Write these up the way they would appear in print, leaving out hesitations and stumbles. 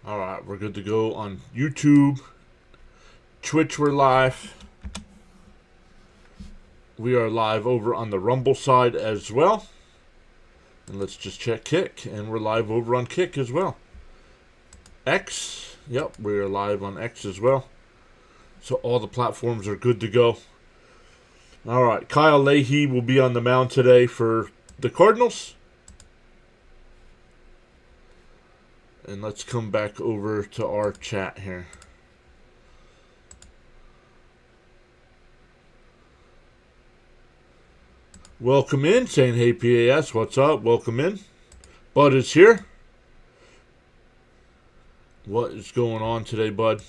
Alright, we're good to go on YouTube. Twitch, we're live. We are live over on the Rumble side as well. And let's just check Kick. And we're live over on Kick as well. X. Yep, we are live on X as well. So all the platforms are good to go. Alright, Kyle Leahy will be on the mound today for the Cardinals. And let's come back over to our chat here. Welcome in, saying hey PAS, what's up? Welcome in. Bud is here. What is going on today, Bud?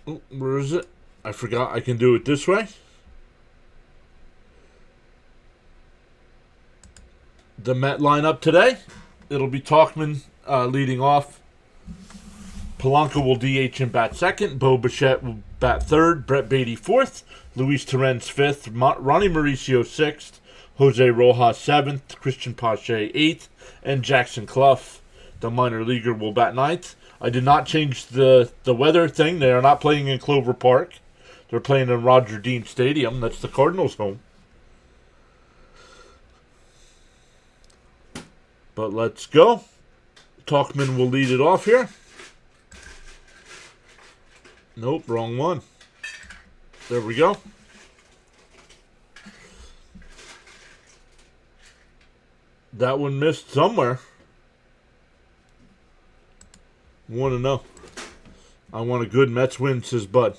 Oh, where is it? I forgot I can do it this way. The Met lineup today. It'll be Talkman leading off. Polanco will DH and bat second. Bo Bichette will bat third. Brett Beatty fourth. Luis Torrens fifth. Ronnie Mauricio sixth. Jose Rojas seventh. Christian Pache eighth. And Jackson Clough, the minor leaguer, will bat ninth. I did not change the weather thing. They are not playing in Clover Park. They're playing in Roger Dean Stadium. That's the Cardinals' home. But let's go. Talkman will lead it off here. Nope, wrong one. There we go. That one missed somewhere. Want to know. I want a good Mets win, says Bud.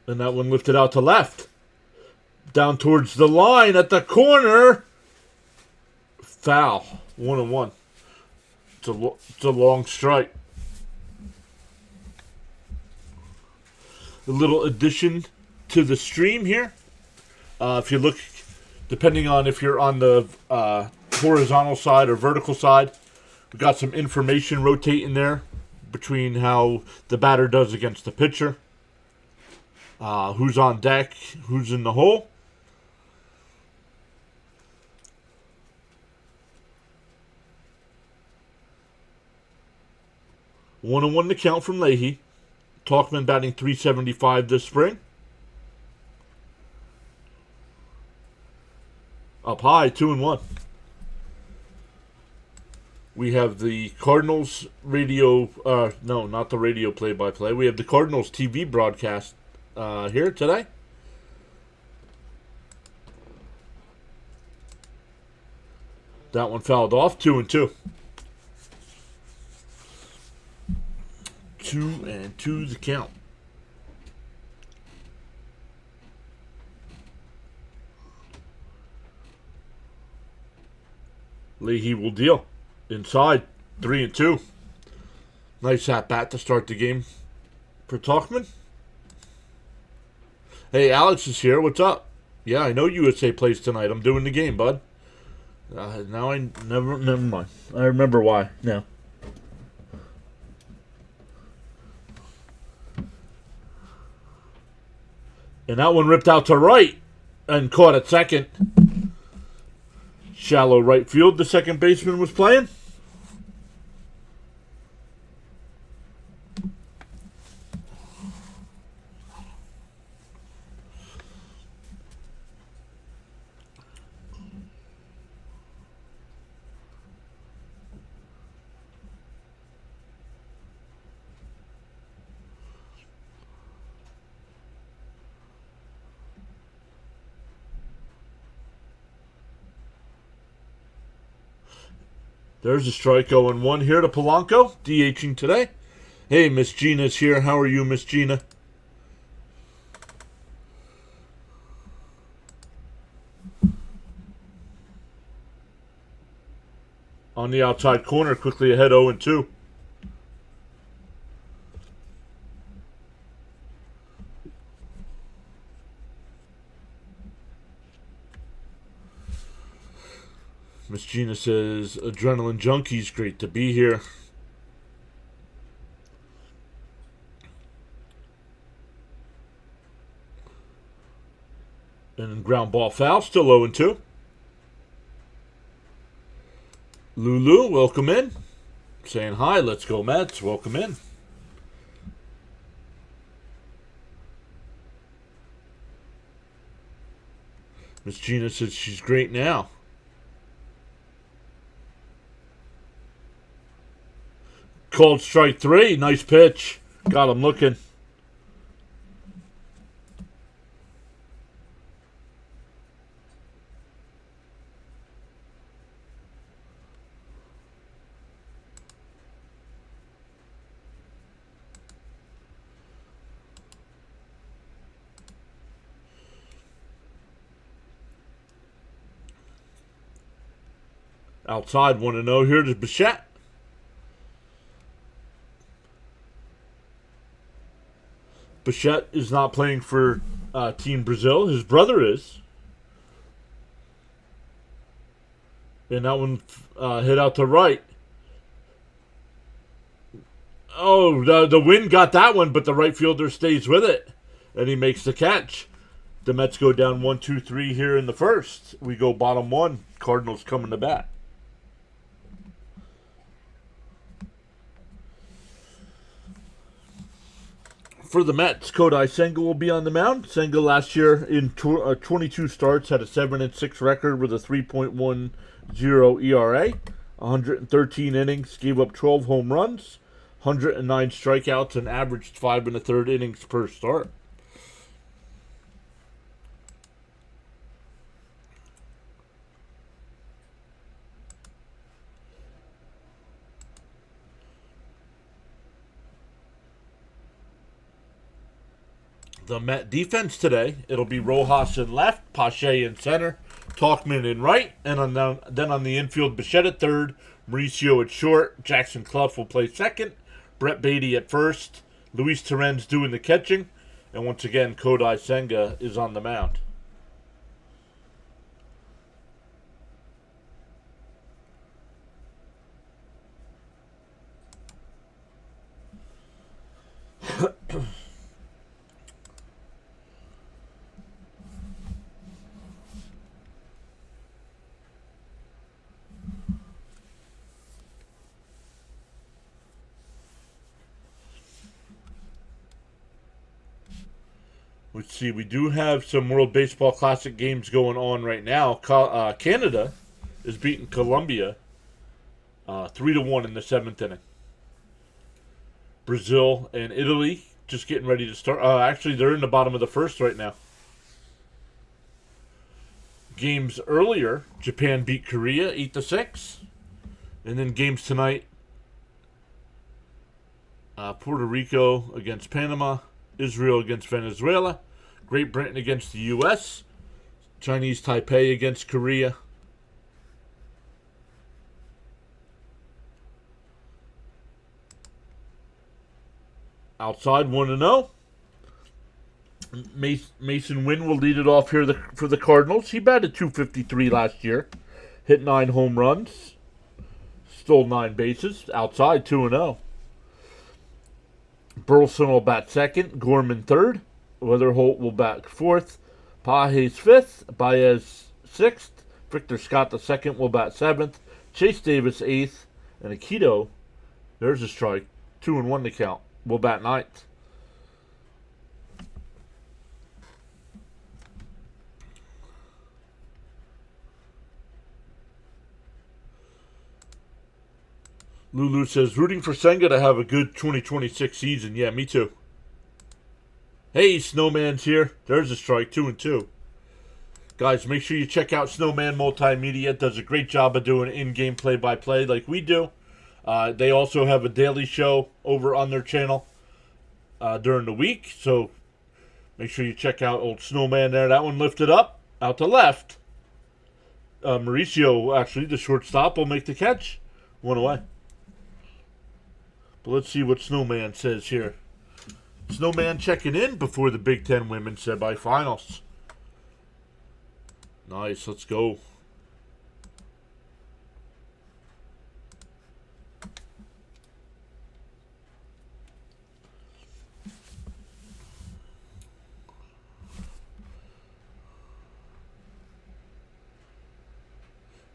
And that one lifted out to left. Down towards the line at the corner. Foul. 1-1. It's a long strike. A little addition to the stream here. If you look, depending on if you're on the horizontal side or vertical side, we've got some information rotating there between how the batter does against the pitcher. Who's on deck, who's in the hole. One and one to count from Leahy. Talkman batting .375 this spring. Up high, 2-1. We have the Cardinals radio, no, not the radio play-by-play. We have the Cardinals TV broadcast here today. That one fouled off, 2-2. 2-2 the count. Leahy will deal. Inside, 3-2. Nice at bat to start the game for Talkman. Hey, Alex is here. What's up? Yeah, I know USA plays tonight. I'm doing the game, bud. Now I never mind. I remember why now. And that one ripped out to right and caught at second. Shallow right field, the second baseman was playing. There's a strike 0-1 here to Polanco, DHing today. Hey, Miss Gina's here. How are you, Miss Gina? On the outside corner, quickly ahead 0-2. Miss Gina says, Adrenaline Junkies, great to be here. And ground ball foul, still 0-2. Lulu, welcome in. Saying hi, let's go Mets, welcome in. Miss Gina says she's great now. Called strike 3, nice pitch. Got him looking. Outside, 1-0 here to Bichette. Bichette is not playing for Team Brazil. His brother is. And that one hit out to right. Oh, the wind got that one, but the right fielder stays with it. And he makes the catch. The Mets go down 1-2-3 here in the first. We go bottom 1. Cardinals coming to bat. For the Mets, Kodai Senga will be on the mound. Senga last year in 22 starts had a 7-6 record with a 3.10 ERA, 113 innings, gave up 12 home runs, 109 strikeouts, and averaged 5 1/3 innings per start. The Met defense today, it'll be Rojas in left, Pache in center, Talkman in right, and then on the infield, Bichette at third, Mauricio at short, Jackson Clough will play second, Brett Beatty at first, Luis Torrens doing the catching, and once again, Kodai Senga is on the mound. Let's see, we do have some World Baseball Classic games going on right now. Canada is beating Colombia 3-1 in the 7th inning. Brazil and Italy just getting ready to start. Actually, they're in the bottom of the first right now. Games earlier, Japan beat Korea 8-6. And then games tonight, Puerto Rico against Panama, Israel against Venezuela, Great Britain against the U.S., Chinese Taipei against Korea. Outside 1-0. Mason Wynn will lead it off here for the Cardinals. He batted .253 last year, hit 9 home runs, stole 9 bases. Outside 2-0. Burleson will bat second, Gorman third, Weatherholt will bat fourth, Pages fifth, Baez sixth, Victor Scott the second will bat seventh, Chase Davis eighth, and Akito, there's a strike, 2-1 to count, will bat ninth. Lulu says, rooting for Senga to have a good 2026 season. Yeah, me too. Hey, Snowman's here. There's a strike, 2-2. Guys, make sure you check out Snowman Multimedia. It does a great job of doing in-game play-by-play like we do. They also have a daily show over on their channel during the week. So make sure you check out old Snowman there. That one lifted up, out to left. Mauricio, actually, the shortstop, will make the catch. 1 away. But let's see what Snowman says here. Snowman checking in before the Big Ten Women's Semifinals. Nice, let's go.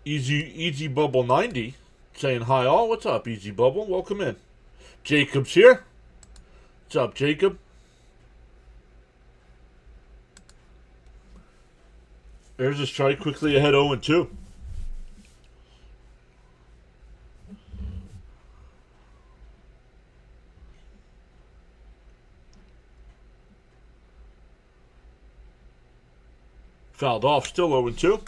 Easy Bubble 90 saying hi all. What's up, Easy Bubble? Welcome in. Jacob's here. What's up, Jacob? There's a strike quickly ahead 0-2. Fouled off, still 0-2.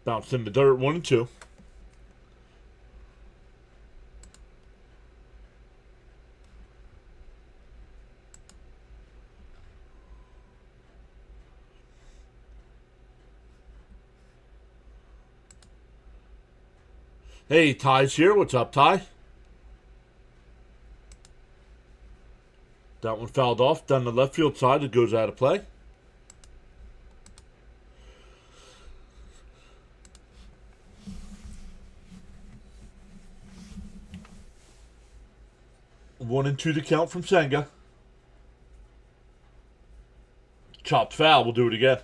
Bounced in the dirt, 1-2. Hey, Ty's here. What's up, Ty? That one fouled off down the left field side. It goes out of play. 1-2 the count from Senga. Chopped foul. We'll do it again.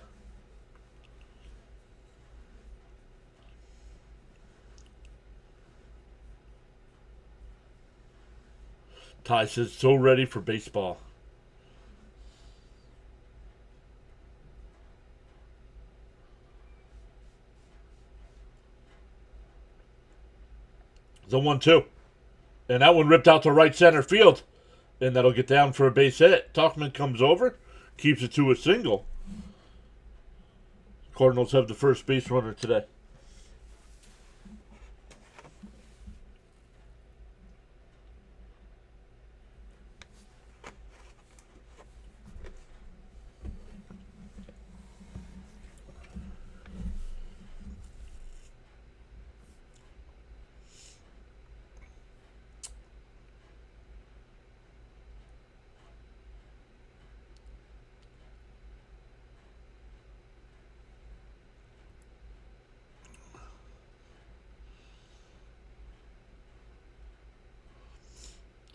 Ty says, so ready for baseball. It's a 1-2. And that one ripped out to right center field. And that'll get down for a base hit. Talkman comes over, keeps it to a single. Cardinals have the first base runner today.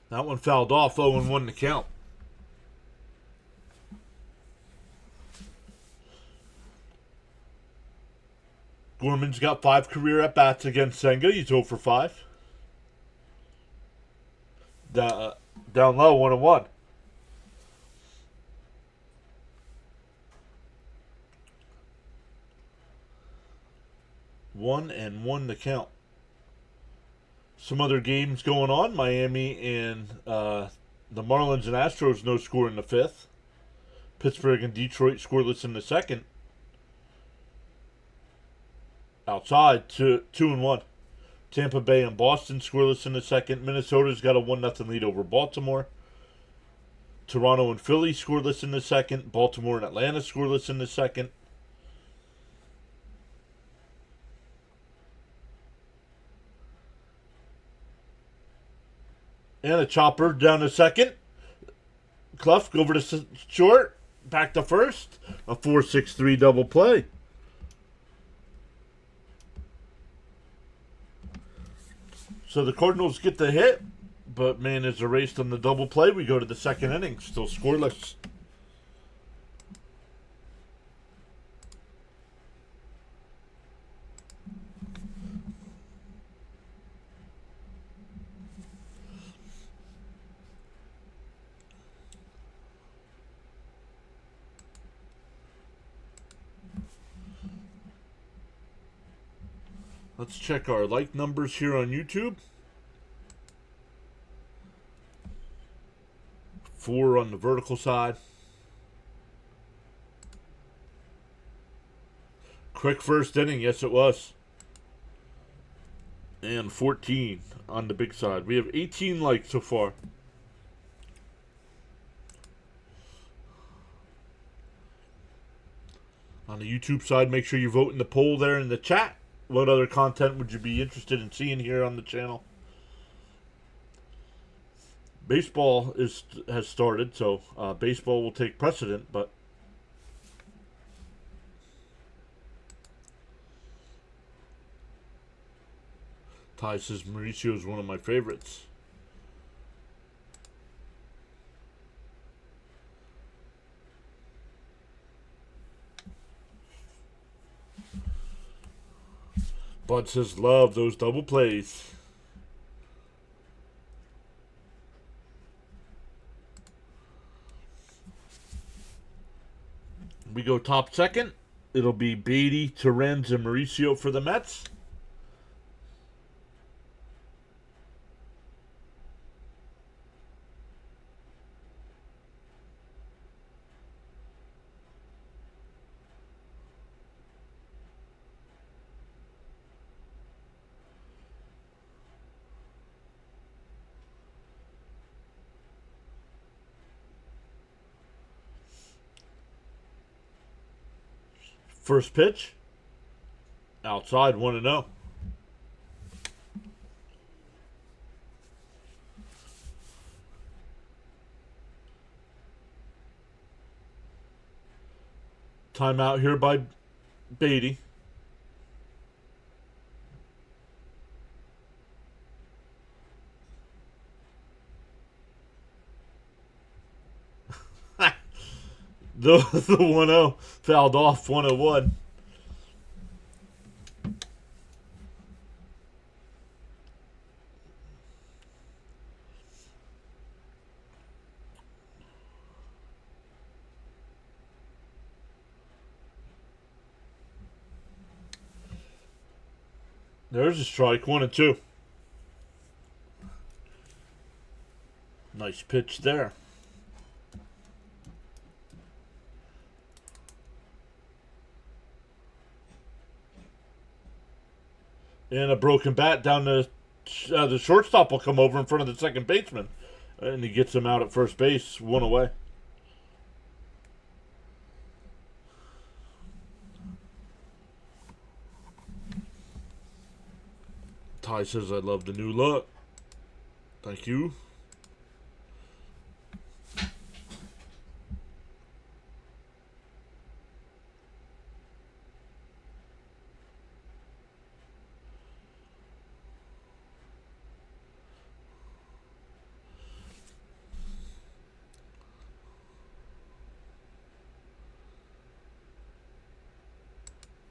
That one fouled off, 0-1 to count. Gorman's got 5 career at-bats against Senga. He's 0 for 5. Down low, 1-1. 1-1 to count. Some other games going on. Miami and the Marlins and Astros no score in the 5th. Pittsburgh and Detroit scoreless in the 2nd. Outside, 2-1. Tampa Bay and Boston scoreless in the 2nd. Minnesota's got a 1-0 lead over Baltimore. Toronto and Philly scoreless in the 2nd. Baltimore and Atlanta scoreless in the 2nd. And a chopper down to 2nd. Clough over to short. Back to 1st. A 4-6-3 double play. So the Cardinals get the hit, but man is erased on the double play. We go to the 2nd inning, still scoreless. Let's check our like numbers here on YouTube. 4 on the vertical side. Quick first inning, yes it was. And 14 on the big side. We have 18 likes so far. On the YouTube side, make sure you vote in the poll there in the chat. What other content would you be interested in seeing here on the channel? Baseball has started, so baseball will take precedent, but Ty says Mauricio is one of my favorites. Bud says love those double plays. We go top second. It'll be Beatty, Terrens, and Mauricio for the Mets. First pitch. Outside, 1-0. Timeout here by Beatty. The 1-0 fouled off, 101. There's a strike, 1-2. Nice pitch there. And a broken bat down the shortstop will come over in front of the second baseman. And he gets him out at first base, 1 away. Ty says, I love the new look. Thank you.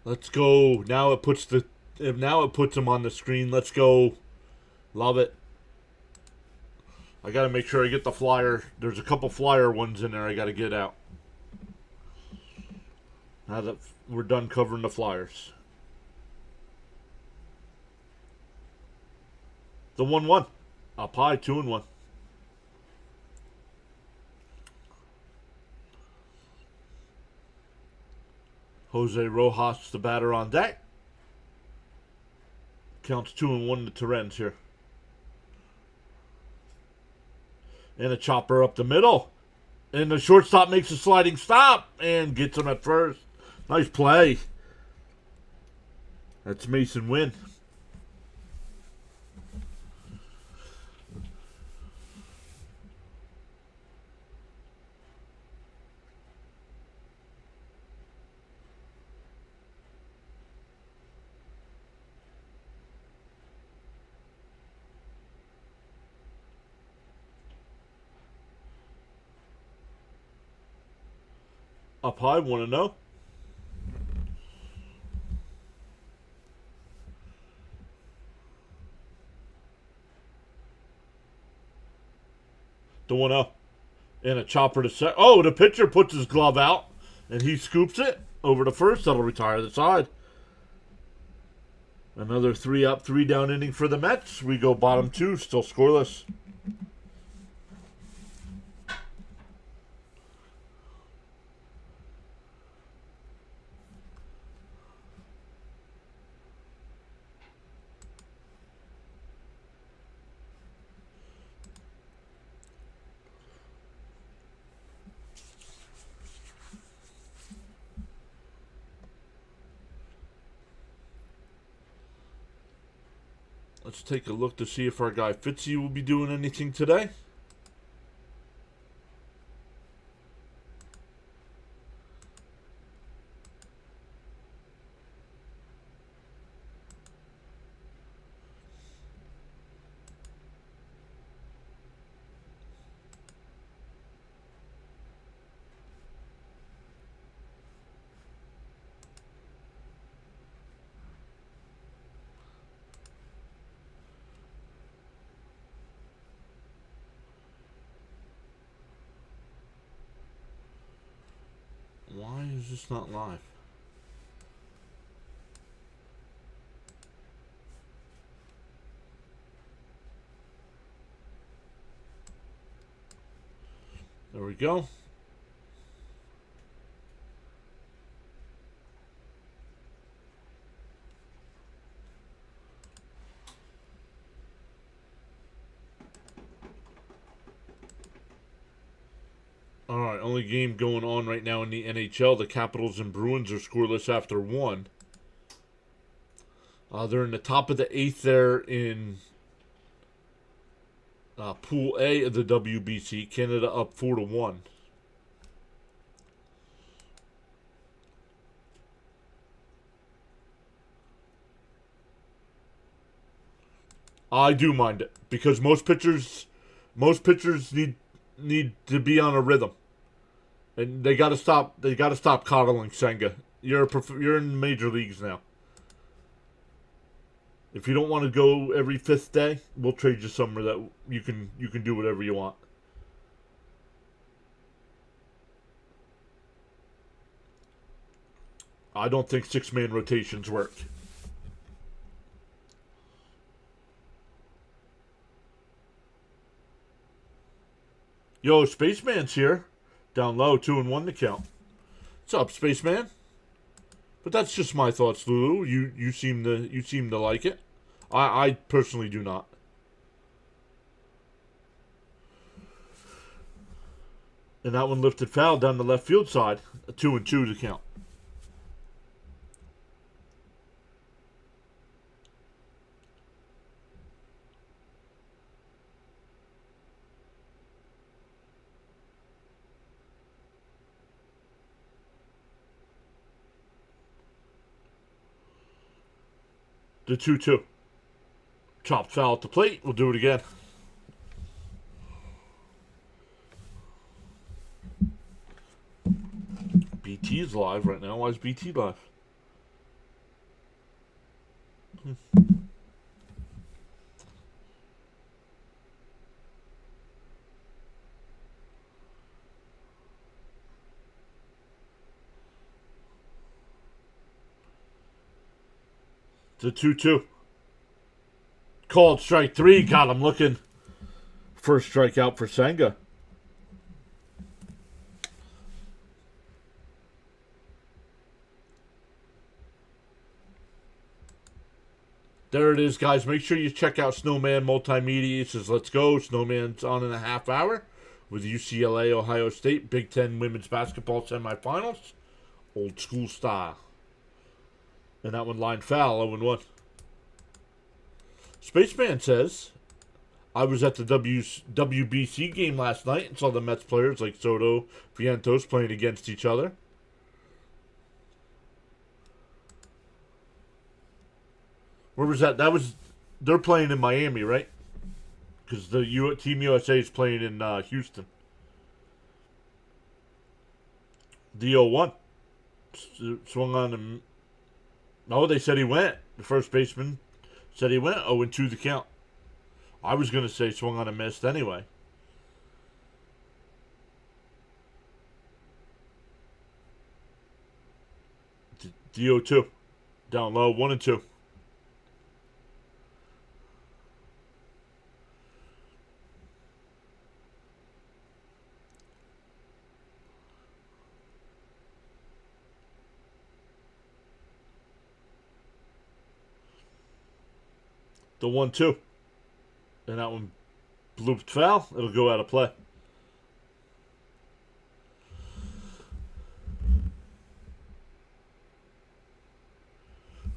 Let's go. Now it puts him on the screen. Let's go. Love it. I got to make sure I get the flyer. There's a couple flyer ones in there I got to get out. Now that we're done covering the flyers. The 1-1. Up high, 2-1. Jose Rojas, the batter on deck. Counts 2-1 to Terrens here. And a chopper up the middle. And the shortstop makes a sliding stop and gets him at first. Nice play. That's Mason Wynn. Up high, 1-0. The 1-0. And a chopper to set. Oh, the pitcher puts his glove out. And he scoops it over to first. That'll retire the side. Another 3 up, 3 down inning for the Mets. We go bottom 2, still scoreless. Let's take a look to see if our guy Fitzy will be doing anything today. is this not live? There we go. All right, only game going on right now in the NHL. The Capitals and Bruins are scoreless after one. They're in the top of the 8th there in Pool A of the WBC. Canada up 4-1. I do mind it because most pitchers need to be on a rhythm, and they got to stop. They got to stop coddling Senga. You're in major leagues now. If you don't want to go every 5th day, we'll trade you somewhere that you can do whatever you want. I don't think 6-man rotations work. Yo, Spaceman's here. Down low, 2-1 to count. What's up, Spaceman? But that's just my thoughts, Lulu. You seem to like it. I personally do not. And that one lifted foul down the left field side. A 2-2 to count. The 2-2. Chopped foul at the plate. We'll do it again. BT is live right now. Why is BT live? The 2-2. Called strike 3. Got him looking. First strikeout for Senga. There it is, guys. Make sure you check out Snowman Multimedia. It says, let's go. Snowman's on in a half hour with UCLA, Ohio State, Big Ten women's basketball semifinals. Old school style. And that one line foul, 0-1. Spaceman says, I was at the WBC game last night and saw the Mets players like Soto, Vientos playing against each other. Where was that? They're playing in Miami, right? Because the Team USA is playing in Houston. The 0-1. Swung on him. No, they said he went. The first baseman said he went 0-2 the count. I was going to say swung on a missed anyway. The 0-2. Down low, 1-2. The 1-2. And that one blooped foul. It'll go out of play.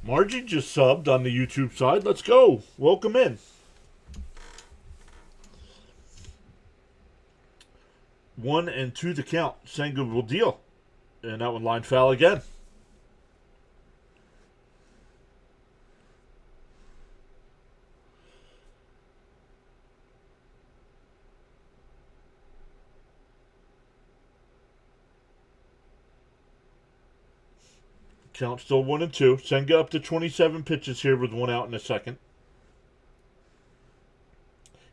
Margie just subbed on the YouTube side. Let's go. Welcome in. 1-2 to count. Senga will deal. And that one line foul again. Count still 1-2. Senga up to 27 pitches here with 1 out in a second.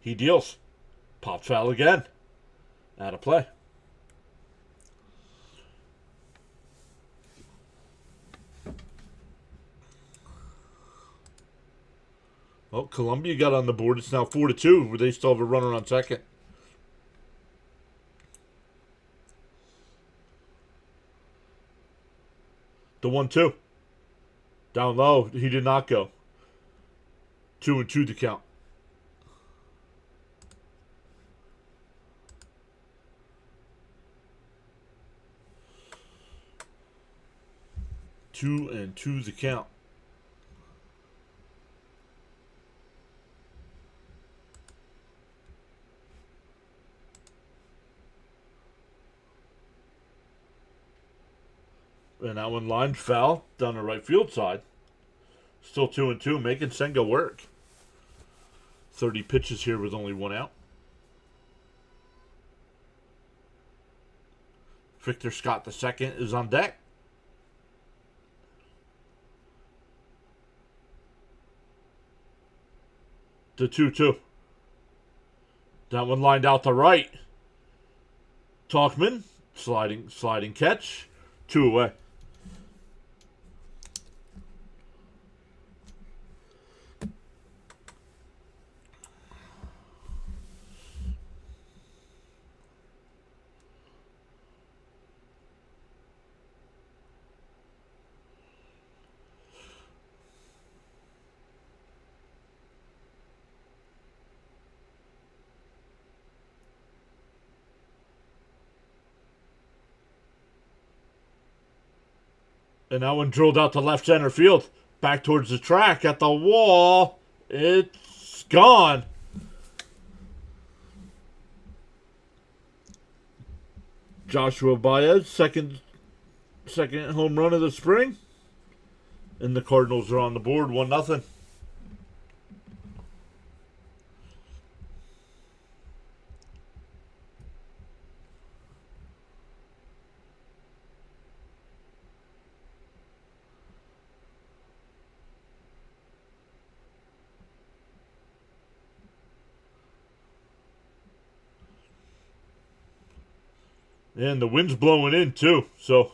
He deals. Pop foul again. Out of play. Well, Columbia got on the board. It's now 4-2, where they still have a runner on second. The 1-2. Down low. He did not go. 2-2 to count. Two and two the count. And that one lined foul down the right field side. Still 2-2, making Senga work. 30 pitches here with only one out. Victor Scott the second is on deck. The 2-2. That one lined out to right. Talkman, sliding catch. 2 away. And that one drilled out to left center field. Back towards the track at the wall. It's gone. Joshua Baez, second home run of the spring. And the Cardinals are on the board, 1-0. And the wind's blowing in, too. So,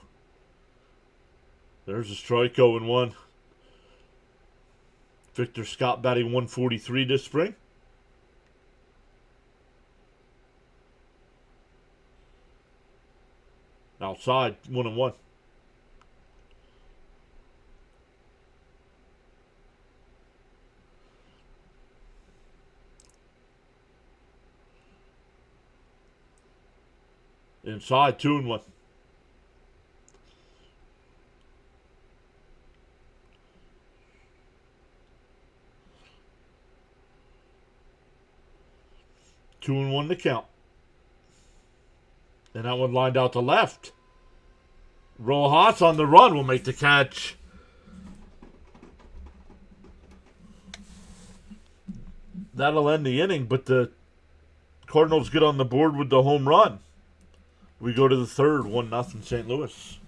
there's a strike, 0-1. Victor Scott batting 143 this spring. Outside, 1-1. Inside, 2-1. Two and one to count. And that one lined out to left. Rojas on the run will make the catch. That'll end the inning, but the Cardinals get on the board with the home run. We go to the third, 1-0 St. Louis.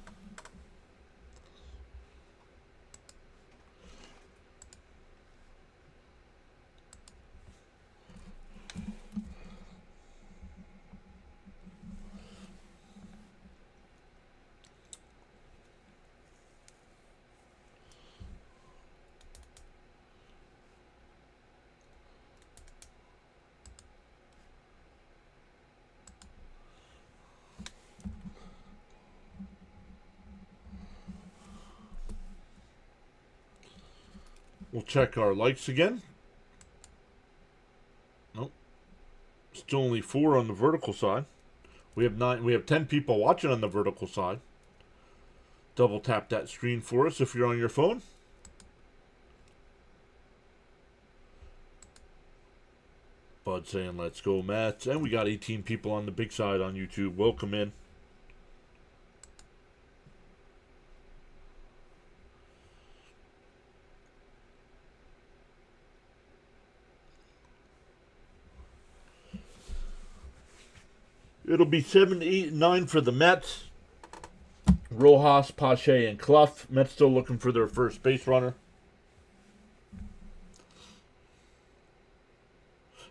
We'll check our likes again. Nope. Still only 4 on the vertical side. We have 10 people watching on the vertical side. Double tap that screen for us if you're on your phone. Bud saying let's go Mets. And we got 18 people on the big side on YouTube. Welcome in. It'll be 7, 8, 9 for the Mets. Rojas, Pache, and Clough. Mets still looking for their first base runner.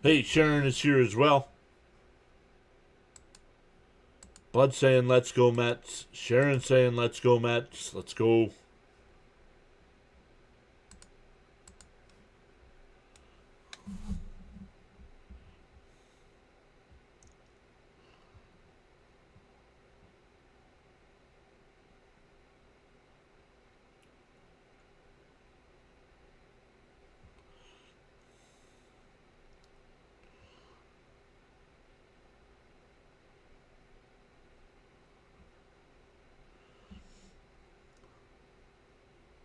Hey, Sharon is here as well. Bud saying let's go Mets. Sharon saying let's go Mets. Let's go.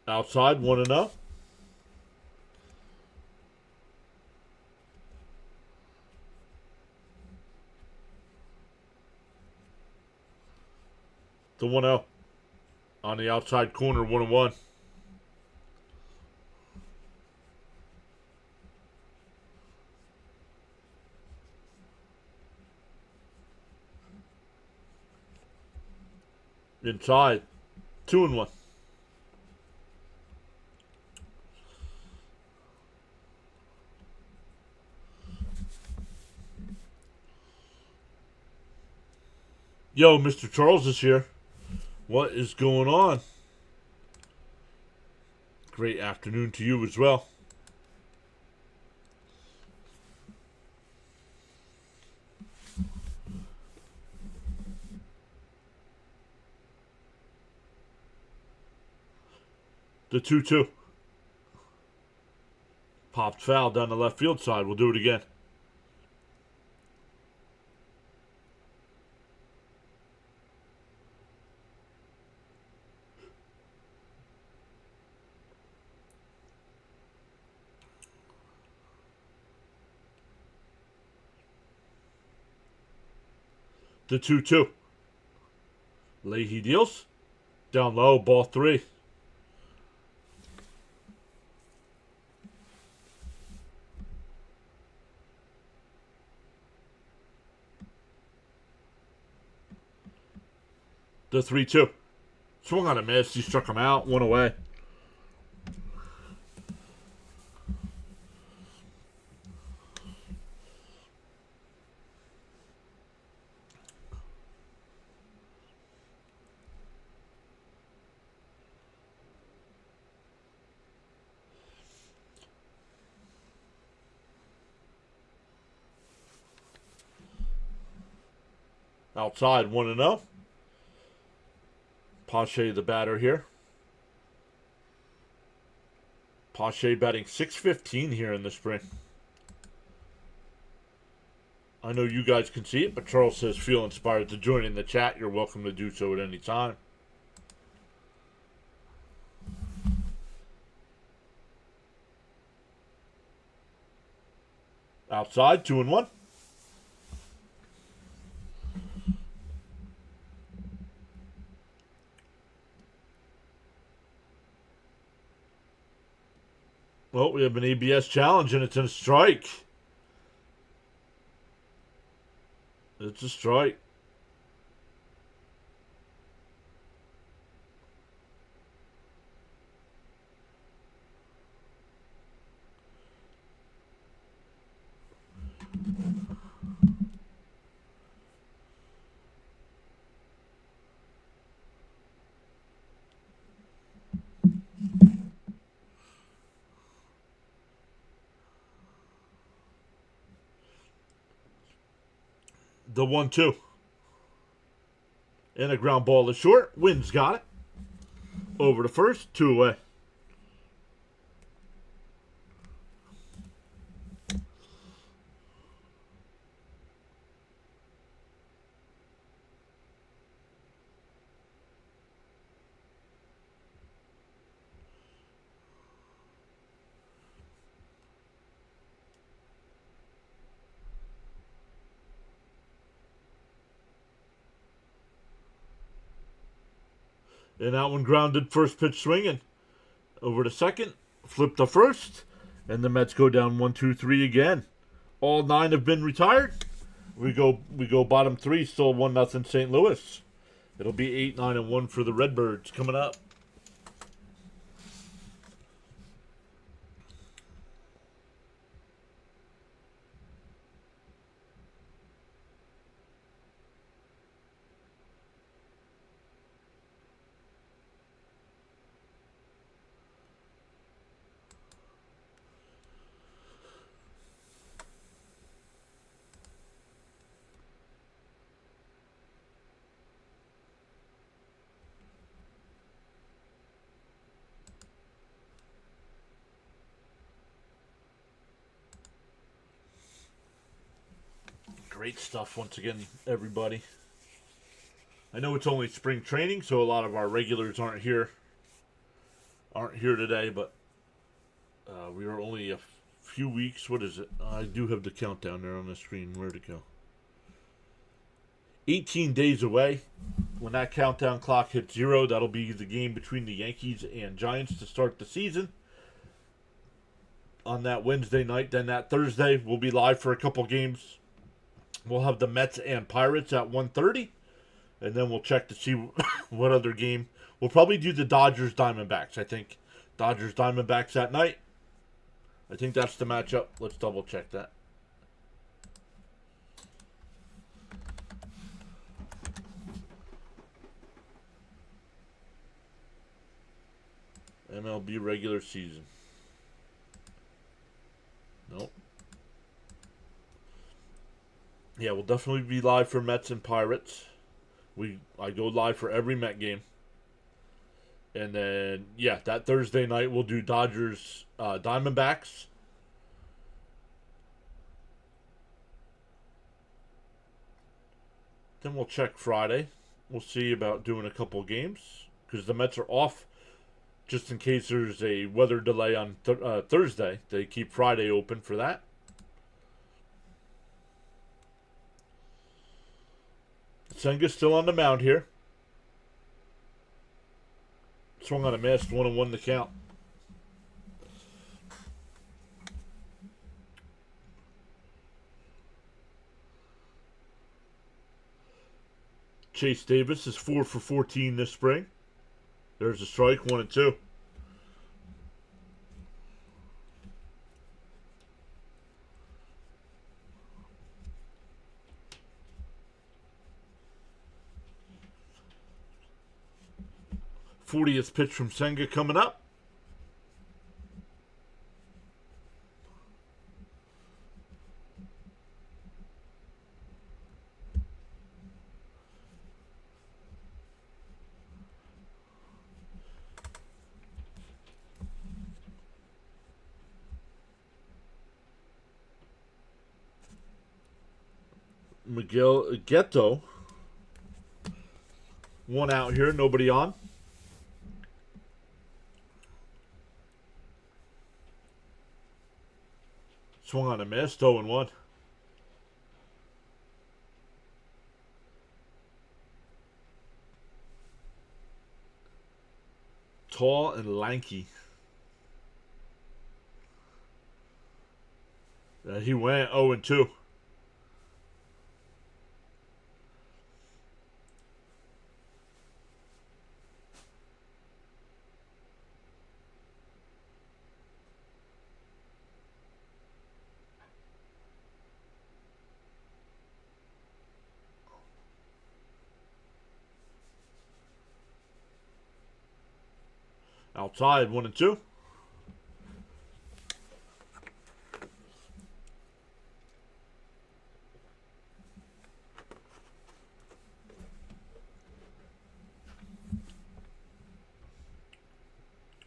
Outside, 1-0. The 1-0. On the outside corner, 1-1. Inside, 2-1. Yo, Mr. Charles is here. What is going on? Great afternoon to you as well. The 2-2. Popped foul down the left field side. We'll do it again. The 2-2. Leahy deals. Down low, ball 3. The 3-2. Swung on a miss. He struck him out. 1 away. Outside, 1-0. Pache, the batter here. Pache batting .615 here in the spring. I know you guys can see it, but Charles says feel inspired to join in the chat. You're welcome to do so at any time. Outside, 2-1. Well, we have an ABS challenge, and it's in a strike. It's a strike. The 1-2. And a ground ball to short. Wynn's got it. Over to first. 2 away. And that one grounded, first pitch swinging. Over to second. Flip to first. And the Mets go down 1-2-3 again. All 9 have been retired. We go bottom 3, still 1-0 St. Louis. It'll be 8-9-1 for the Redbirds coming up. Great stuff once again, everybody. I know it's only spring training, so a lot of our regulars aren't here aren't here today, but we are only a few weeks. What is it? I do have the countdown there on the screen. Where'd it go? 18 days away. When that countdown clock hits 0, that'll be the game between the Yankees and Giants to start the season. On that Wednesday night, then that Thursday, we'll be live for a couple games. We'll have the Mets and Pirates at 1:30, and then we'll check to see what other game. We'll probably do the Dodgers Diamondbacks. I think Dodgers Diamondbacks that night. I think that's the matchup. Let's double check that. MLB regular season. Nope. Yeah, we'll definitely be live for Mets and Pirates. I go live for every Met game. And then, yeah, that Thursday night we'll do Dodgers Diamondbacks. Then we'll check Friday. We'll see about doing a couple games. Because the Mets are off just in case there's a weather delay on Thursday. They keep Friday open for that. Senga's still on the mound here. Swung on a miss, 1-1 the count. Chase Davis is 4 for 14 this spring. There's a strike, 1-2. '40th pitch from Senga coming up. Miguel Ghetto. One out here, nobody on. Swung on a miss, 0-1. Tall and lanky. He went 0-2. Outside, 1-2.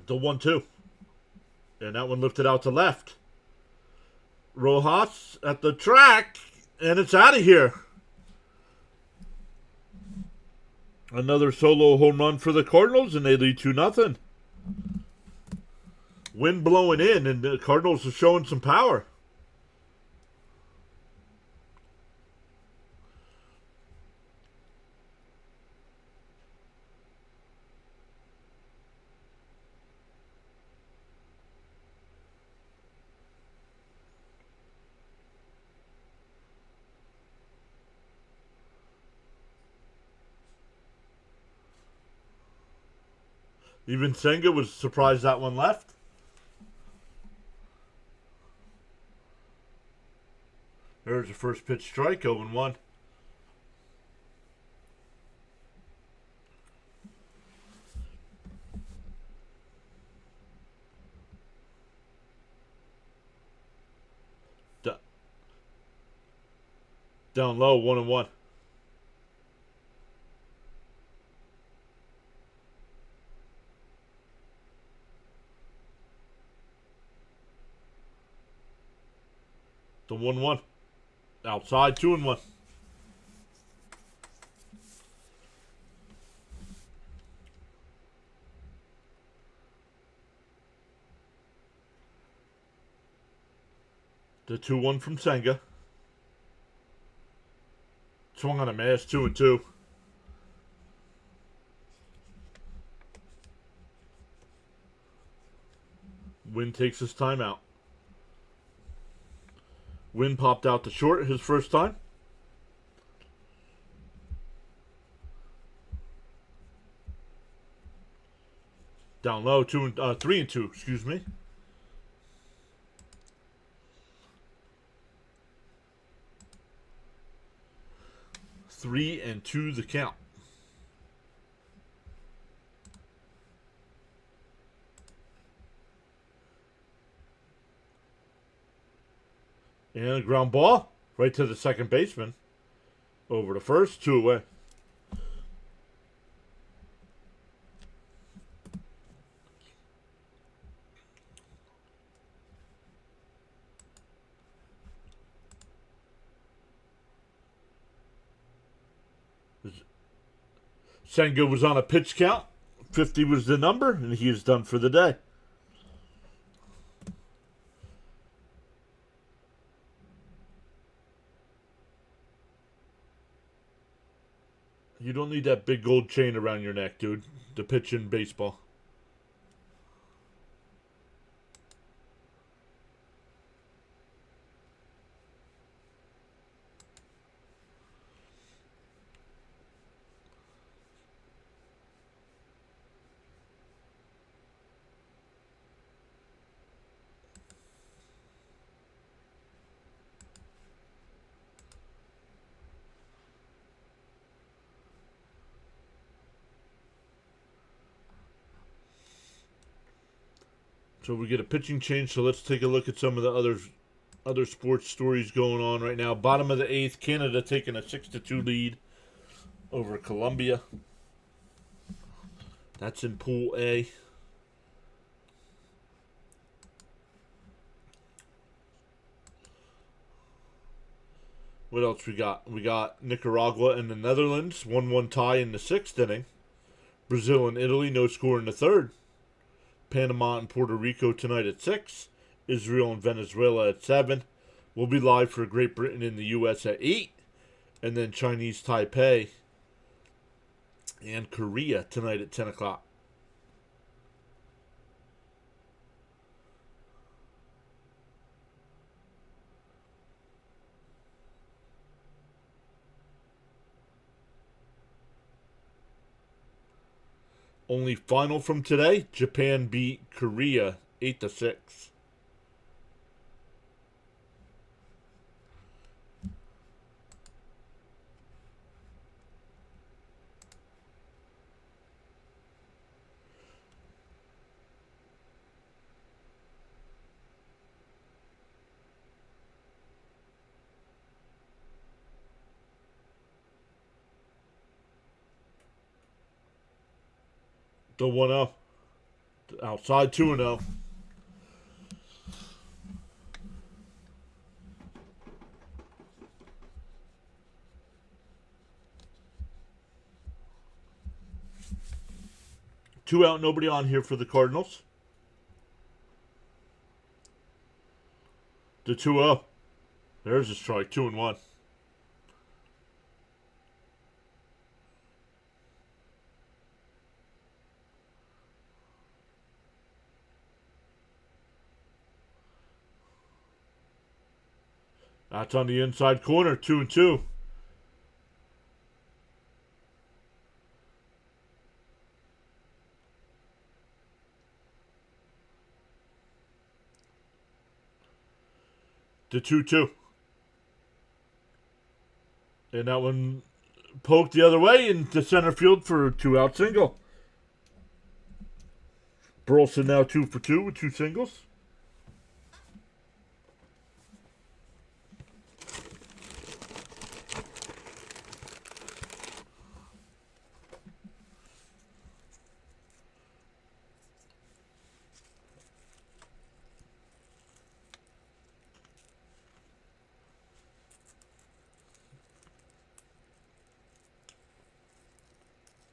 The 1-2. And that one lifted out to left. Rojas at the track. And it's out of here. Another solo home run for the Cardinals, and they lead 2-0. Wind blowing in, and the Cardinals are showing some power. Even Senga was surprised that one left. There's the first pitch strike, 0-1. Down low, 1-1. The 1-1. Outside, 2-1. The 2-1 from Senga. Swung on a mass, 2-2. Wynn takes his time out. Wynn popped out to short his first time. Down low, 3-2, excuse me. 3-2 the count. And a ground ball right to the second baseman. Over to first, 2 away. Senga was on a pitch count. 50 was the number, and he is done for the day. You don't need that big gold chain around your neck, dude, to pitch in baseball. So we get a pitching change, so let's take a look at some of the other sports stories going on right now. Bottom of the 8th, Canada taking a 6-2 lead over Colombia. That's in Pool A. What else we got? We got Nicaragua and the Netherlands, 1-1 tie in the 6th inning. Brazil and Italy, no score in the 3rd. Panama and Puerto Rico tonight at 6. Israel and Venezuela at 7. We'll be live for Great Britain and the U.S. at 8. And then Chinese Taipei and Korea tonight at 10 o'clock. Only final from today, Japan beat Korea 8-6. The 1-0. Outside 2-0. Two out, nobody on here for the Cardinals. The 2-0. There's a strike, 2-1. That's on the inside corner, 2-2. The 2-2. And that one poked the other way into center field for a 2-out single. Burleson now 2 for 2 with 2 singles.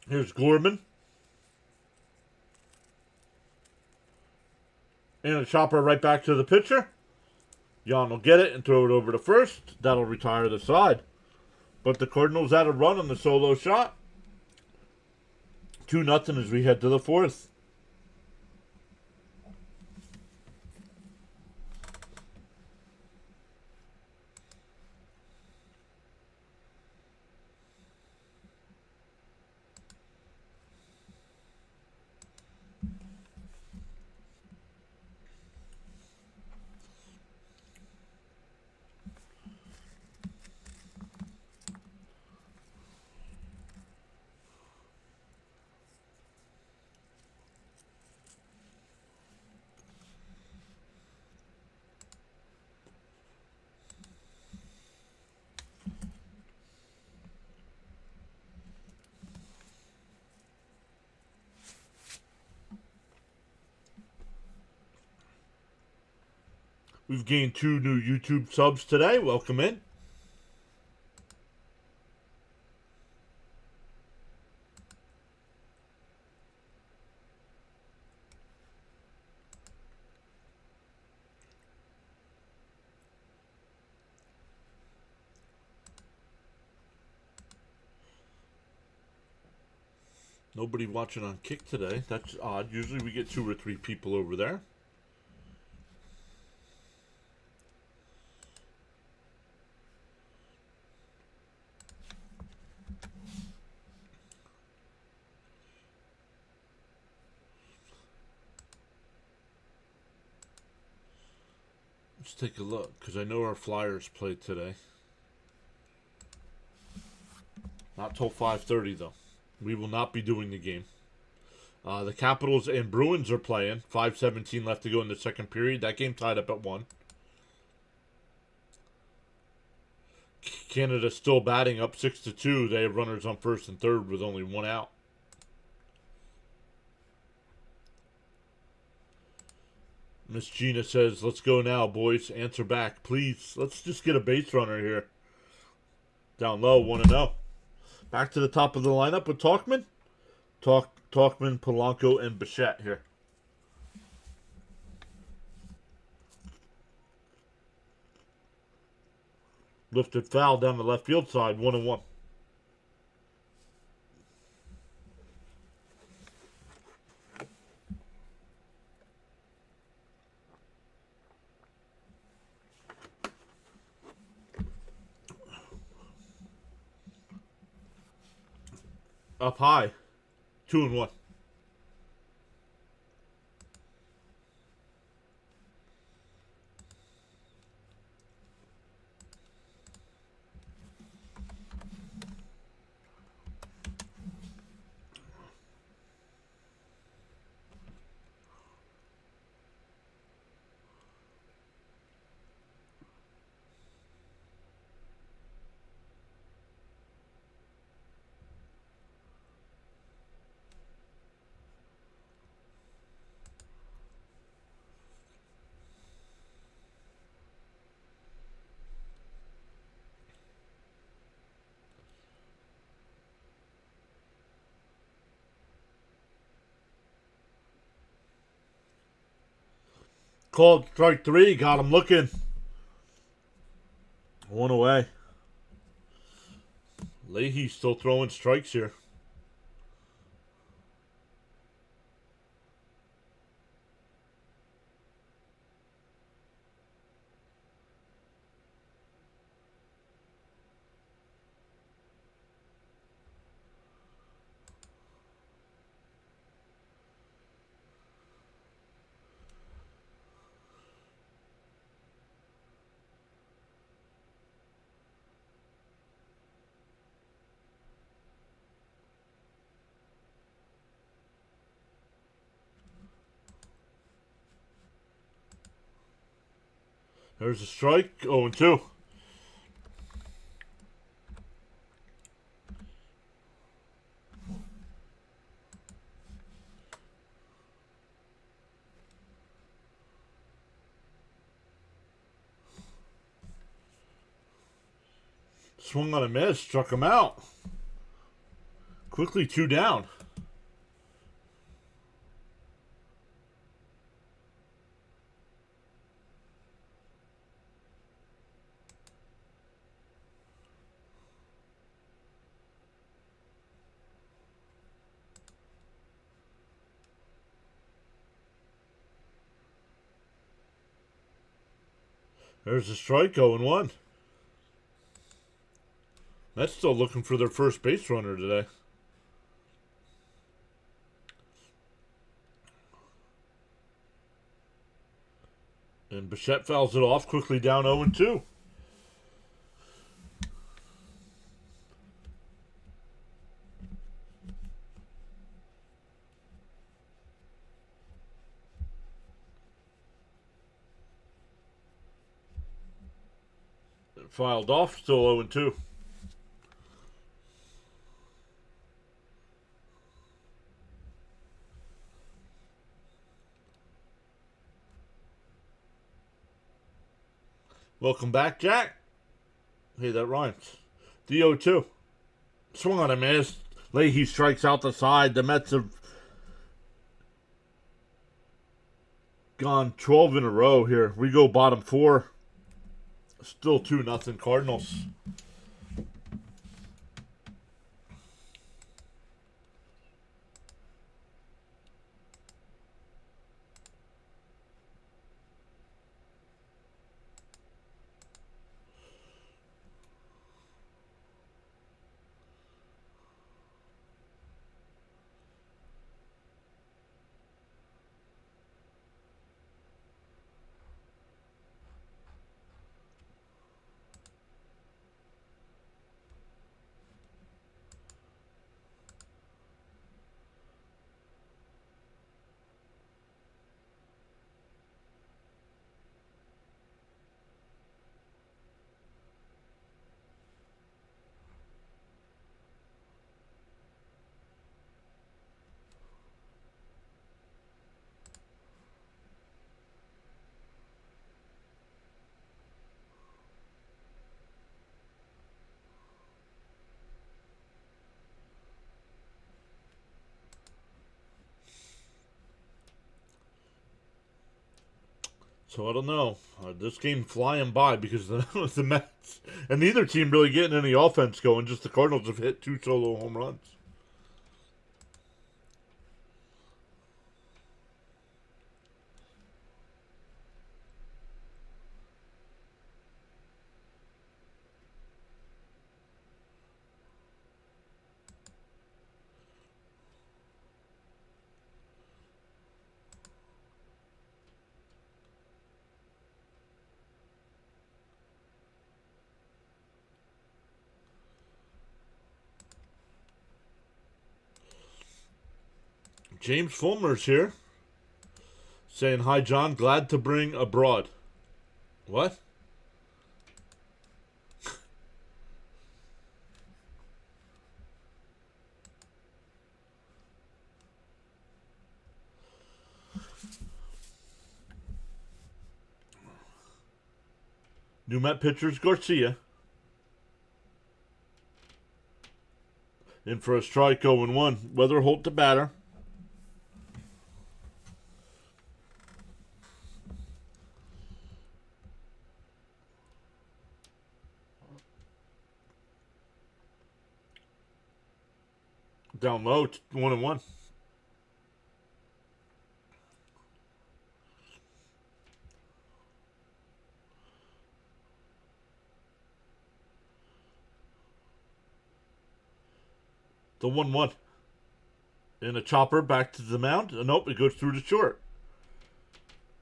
Here's Gorman. And a chopper right back to the pitcher. Jan will get it and throw it over to first. That'll retire the side. But the Cardinals had a run on the solo shot. 2-0 as we head to the fourth. We've gained 2 new YouTube subs today. Welcome in. Nobody watching on Kick today. That's odd. Usually we get 2 or 3 people over there. Let's take a look, because I know our Flyers played today. Not till 5:30 though. We will not be doing the game. The Capitals and Bruins are playing. 5:17 left to go in the second period. That game tied up at 1. Canada still batting up 6-2. They have runners on first and third with only 1 out. Miss Gina says, let's go now, boys. Answer back, please. Let's just get a base runner here. Down low, 1-0. Back to the top of the lineup with Talkman. Talkman, Polanco, and Bichette here. Lifted foul down the left field side, 1-1. Up high, 2-1. Called strike 3, got him looking. 1 away. Leahy's still throwing strikes here. There's a strike, 0-2. Swung on a miss, struck him out. Quickly 2 down. There's a strike, 0-1. Mets still looking for their first base runner today. And Bichette fouls it off, quickly down 0-2. Filed off, still 0-2. Welcome back, Jack. Hey, that rhymes. The 0-2. Swung on a miss. Leahy strikes out the side. The Mets have gone 12 in a row here. We go bottom 4. Still 2-0 Cardinals. So I don't know. This game flying by because the Mets and neither team really getting any offense going. Just the Cardinals have hit 2 solo home runs. James Fulmer's here. Saying, hi, John. Glad to bring abroad. What? New Met pitchers Garcia. In for a strike, 0-1. Weatherholt the batter. Down low, 1-1. The 1-1. And a chopper back to the mound. Nope, it goes through the short.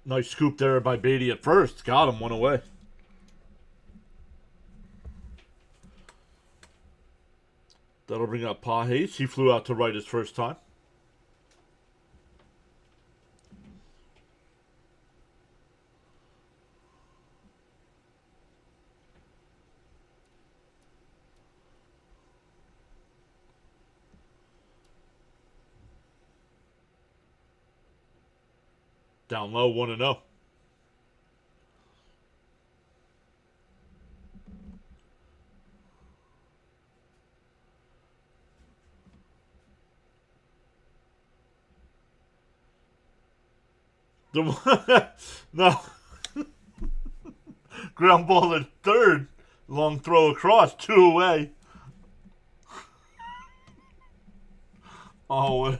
Nice scoop there by Beatty at first. Got him, one away. That'll bring up Pa Hayes. He flew out to right his first time. Down low, 1-0. No. Ground ball at third. Long throw across, 2 away. Oh,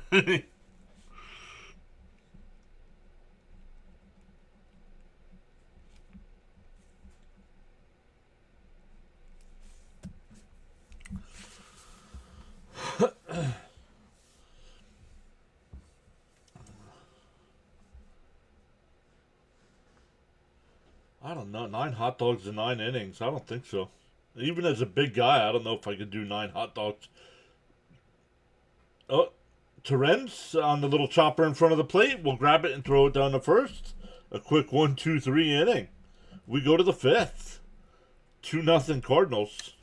no, 9 hot dogs in 9 innings. I don't think so. Even as a big guy, I don't know if I could do 9 hot dogs. Oh, Terens on the little chopper in front of the plate. We'll grab it and throw it down the first. A quick 1-2-3 inning. We go to the fifth. 2-0 Cardinals.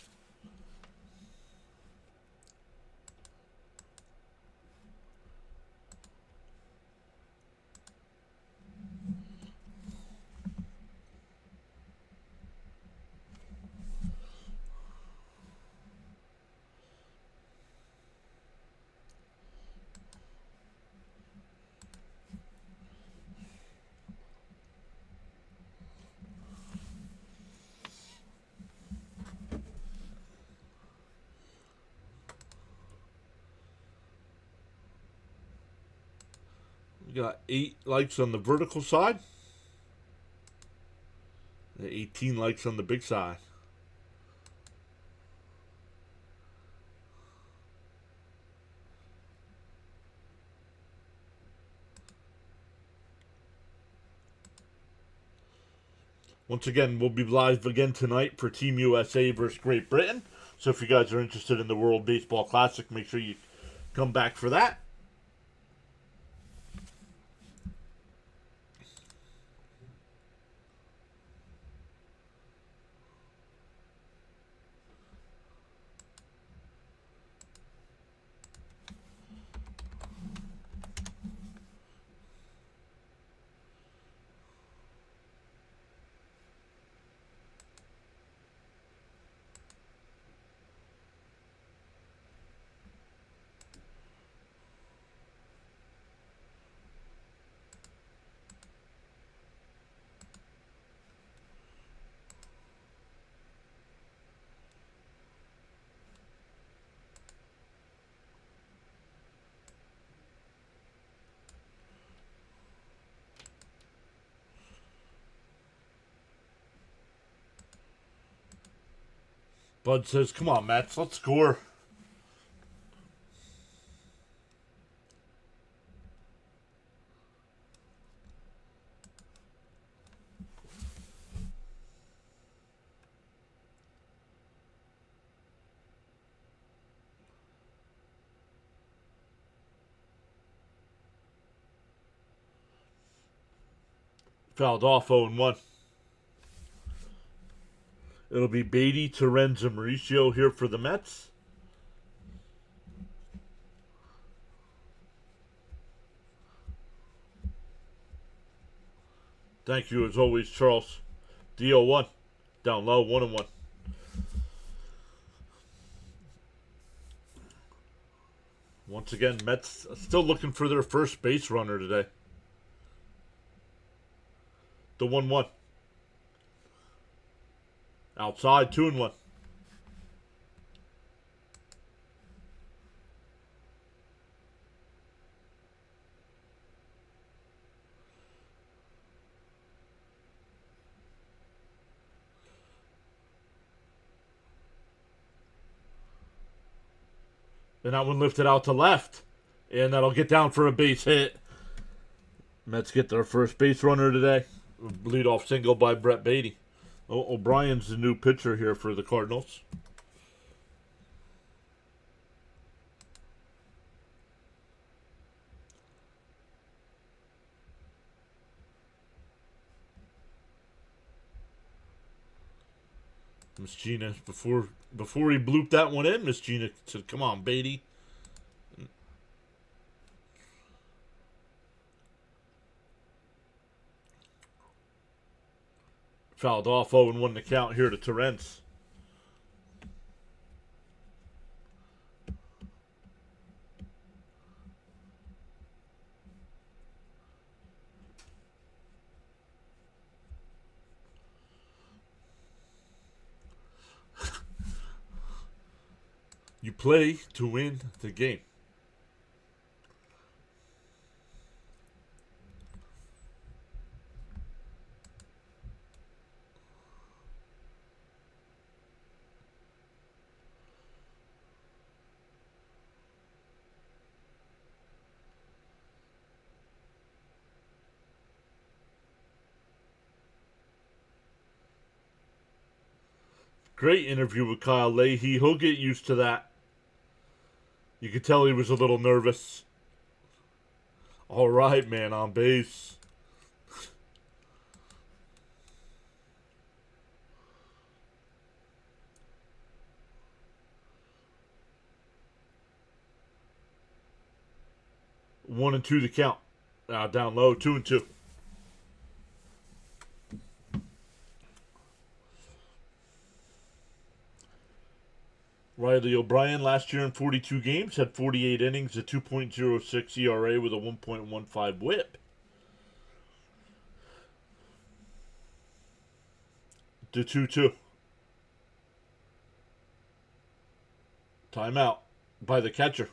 We got 8 likes on the vertical side. 18 likes on the big side. Once again, we'll be live again tonight for Team USA versus Great Britain. So if you guys are interested in the World Baseball Classic, make sure you come back for that. Bud says, come on, Mets, let's score. Fouled off 0-1. It'll be Beatty, Terens, and Mauricio here for the Mets. Thank you as always, Charles. DO1. Down low, 1-1. Once again, Mets still looking for their first base runner today. The 1-1. Outside, 2-1. And that one lifted out to left. And that'll get down for a base hit. Mets get their first base runner today. Leadoff single by Brett Beatty. O'Brien's the new pitcher here for the Cardinals. Miss Gina, before he blooped that one in, Miss Gina said, come on, Beatty. Fouled off 0-1 to count here to Terens. You play to win the game. Great interview with Kyle Leahy. He'll get used to that. You could tell he was a little nervous. All right, man, on base. One and two to count. Down low, 2-2. Riley O'Brien last year in 42 games had 48 innings, a 2.06 ERA with a 1.15 WHIP. The 2-2. Timeout by the catcher.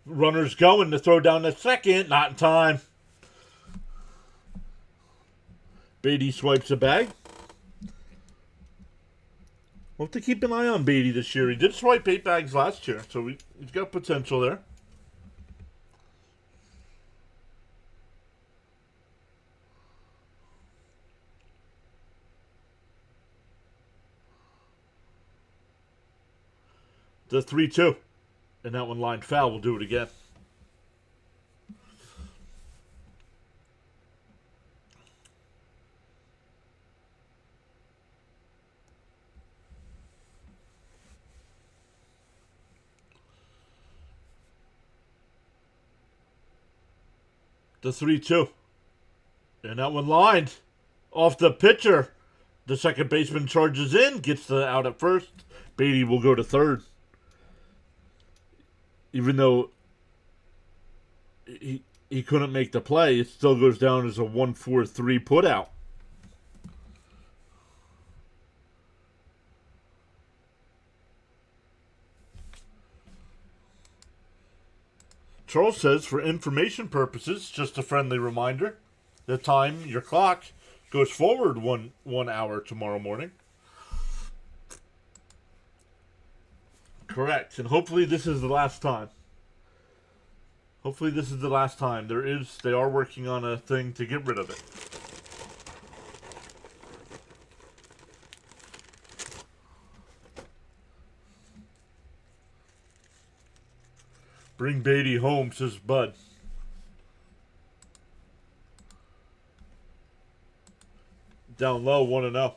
Runners going to throw down the second. Not in time. Beatty swipes a bag. We'll have to keep an eye on Beatty this year. He did swipe 8 bags last year, so he's got potential there. The 3-2. And that one lined foul. We'll do it again. The 3-2. And that one lined off the pitcher. The second baseman charges in, gets the out at first. Beatty will go to third. Even though he couldn't make the play, it still goes down as a 1-4-3 putout. Charles says, for information purposes, just a friendly reminder, the time, your clock, goes forward one hour tomorrow morning. Correct. And hopefully this is the last time. Hopefully this is the last time. They are working on a thing to get rid of it. Bring Beatty home, says Bud. Down low, 1-0.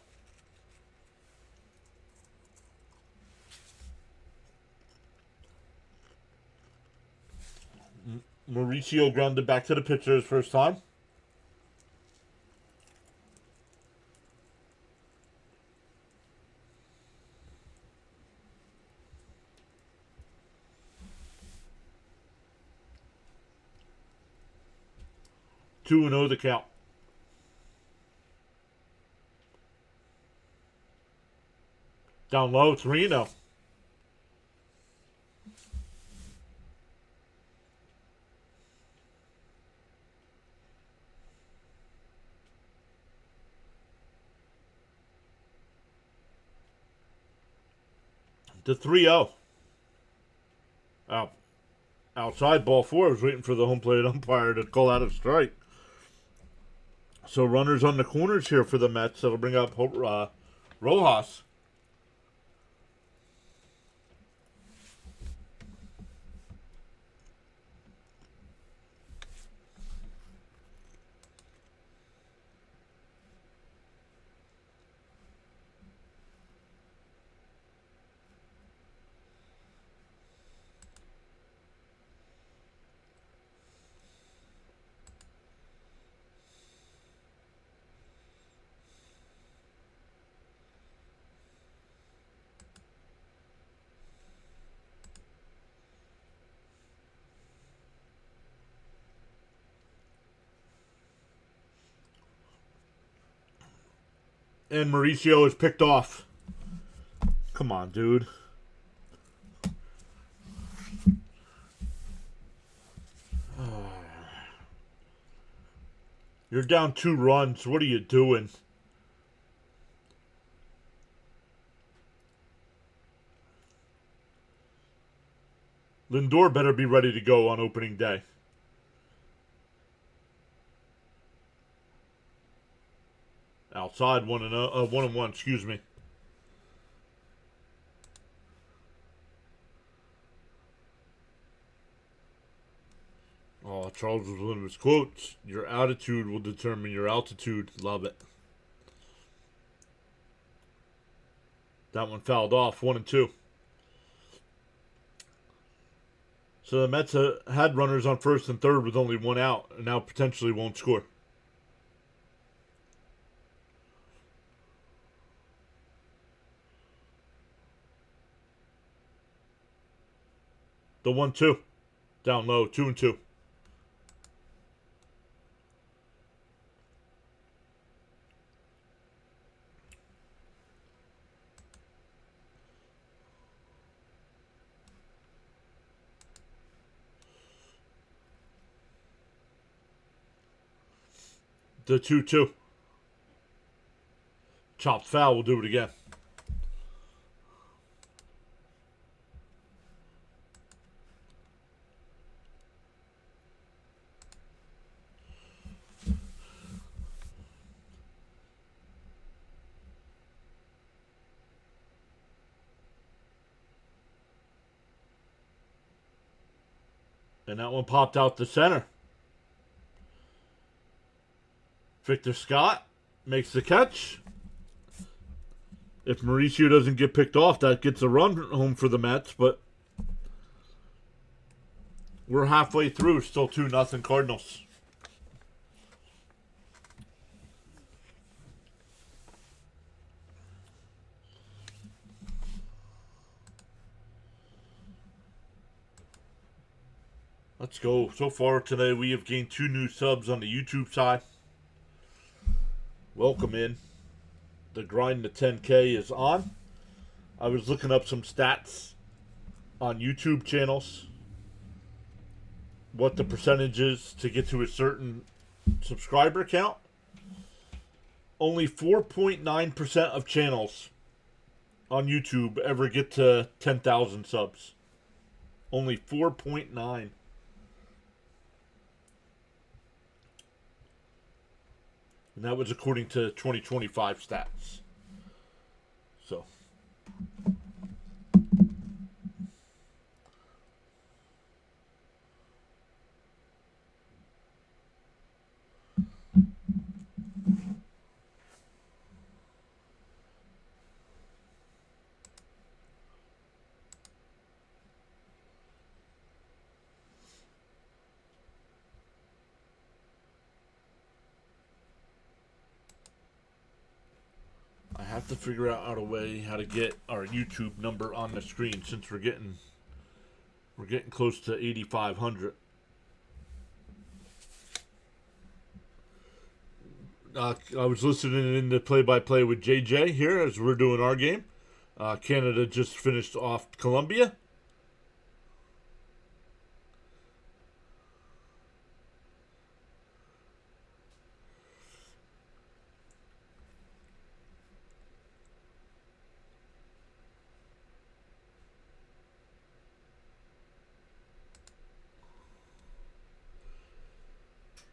Mauricio grounded back to the pitcher his first time. Two and 0 the count. Down low, 3-0. To 3-0. Outside ball 4. I was waiting for the home plate umpire to call out a strike. So runners on the corners here for the Mets. That'll bring up Rojas. And Mauricio is picked off. Come on, dude. You're down 2 runs. What are you doing? Lindor better be ready to go on opening day. Outside 1-1. Excuse me. Oh, Charles was one of his quotes. Your attitude will determine your altitude. Love it. That one fouled off. 1-2. So the Mets had runners on first and third with only one out, and now potentially won't score. The 1-2. Down low. 2-2. The 2-2. Chopped foul. We'll do it again. And that one popped out the center. Victor Scott makes the catch. If Mauricio doesn't get picked off, that gets a run home for the Mets, but we're halfway through. Still 2-0 Cardinals. Let's go. So far today, we have gained 2 new subs on the YouTube side. Welcome in. The grind to 10K is on. I was looking up some stats on YouTube channels. What the percentage is to get to a certain subscriber count. Only 4.9% of channels on YouTube ever get to 10,000 subs. Only 4.9. And that was according to 2025 stats. So. I have to figure out a way how to get our YouTube number on the screen since we're getting close to 8,500. I was listening in the play-by-play with JJ here as we're doing our game. Canada just finished off Colombia.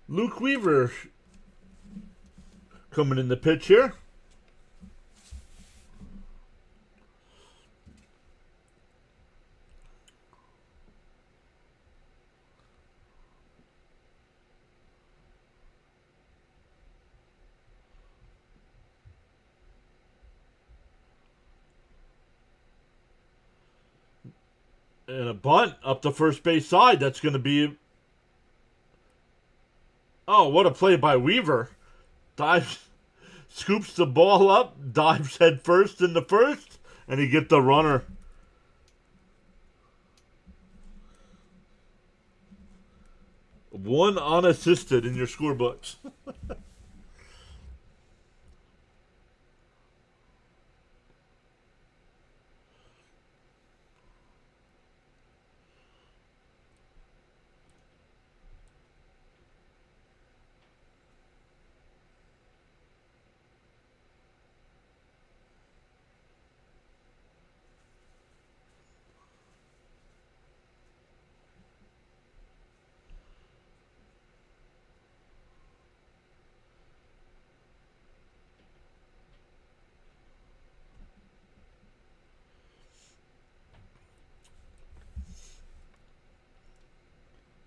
Luke Weaver coming in the pitch here. And a bunt up the first base side. That's going to be... Oh, what a play by Weaver. Dives, scoops the ball up, dives head first in the first, and he get the runner. One unassisted in your scorebooks.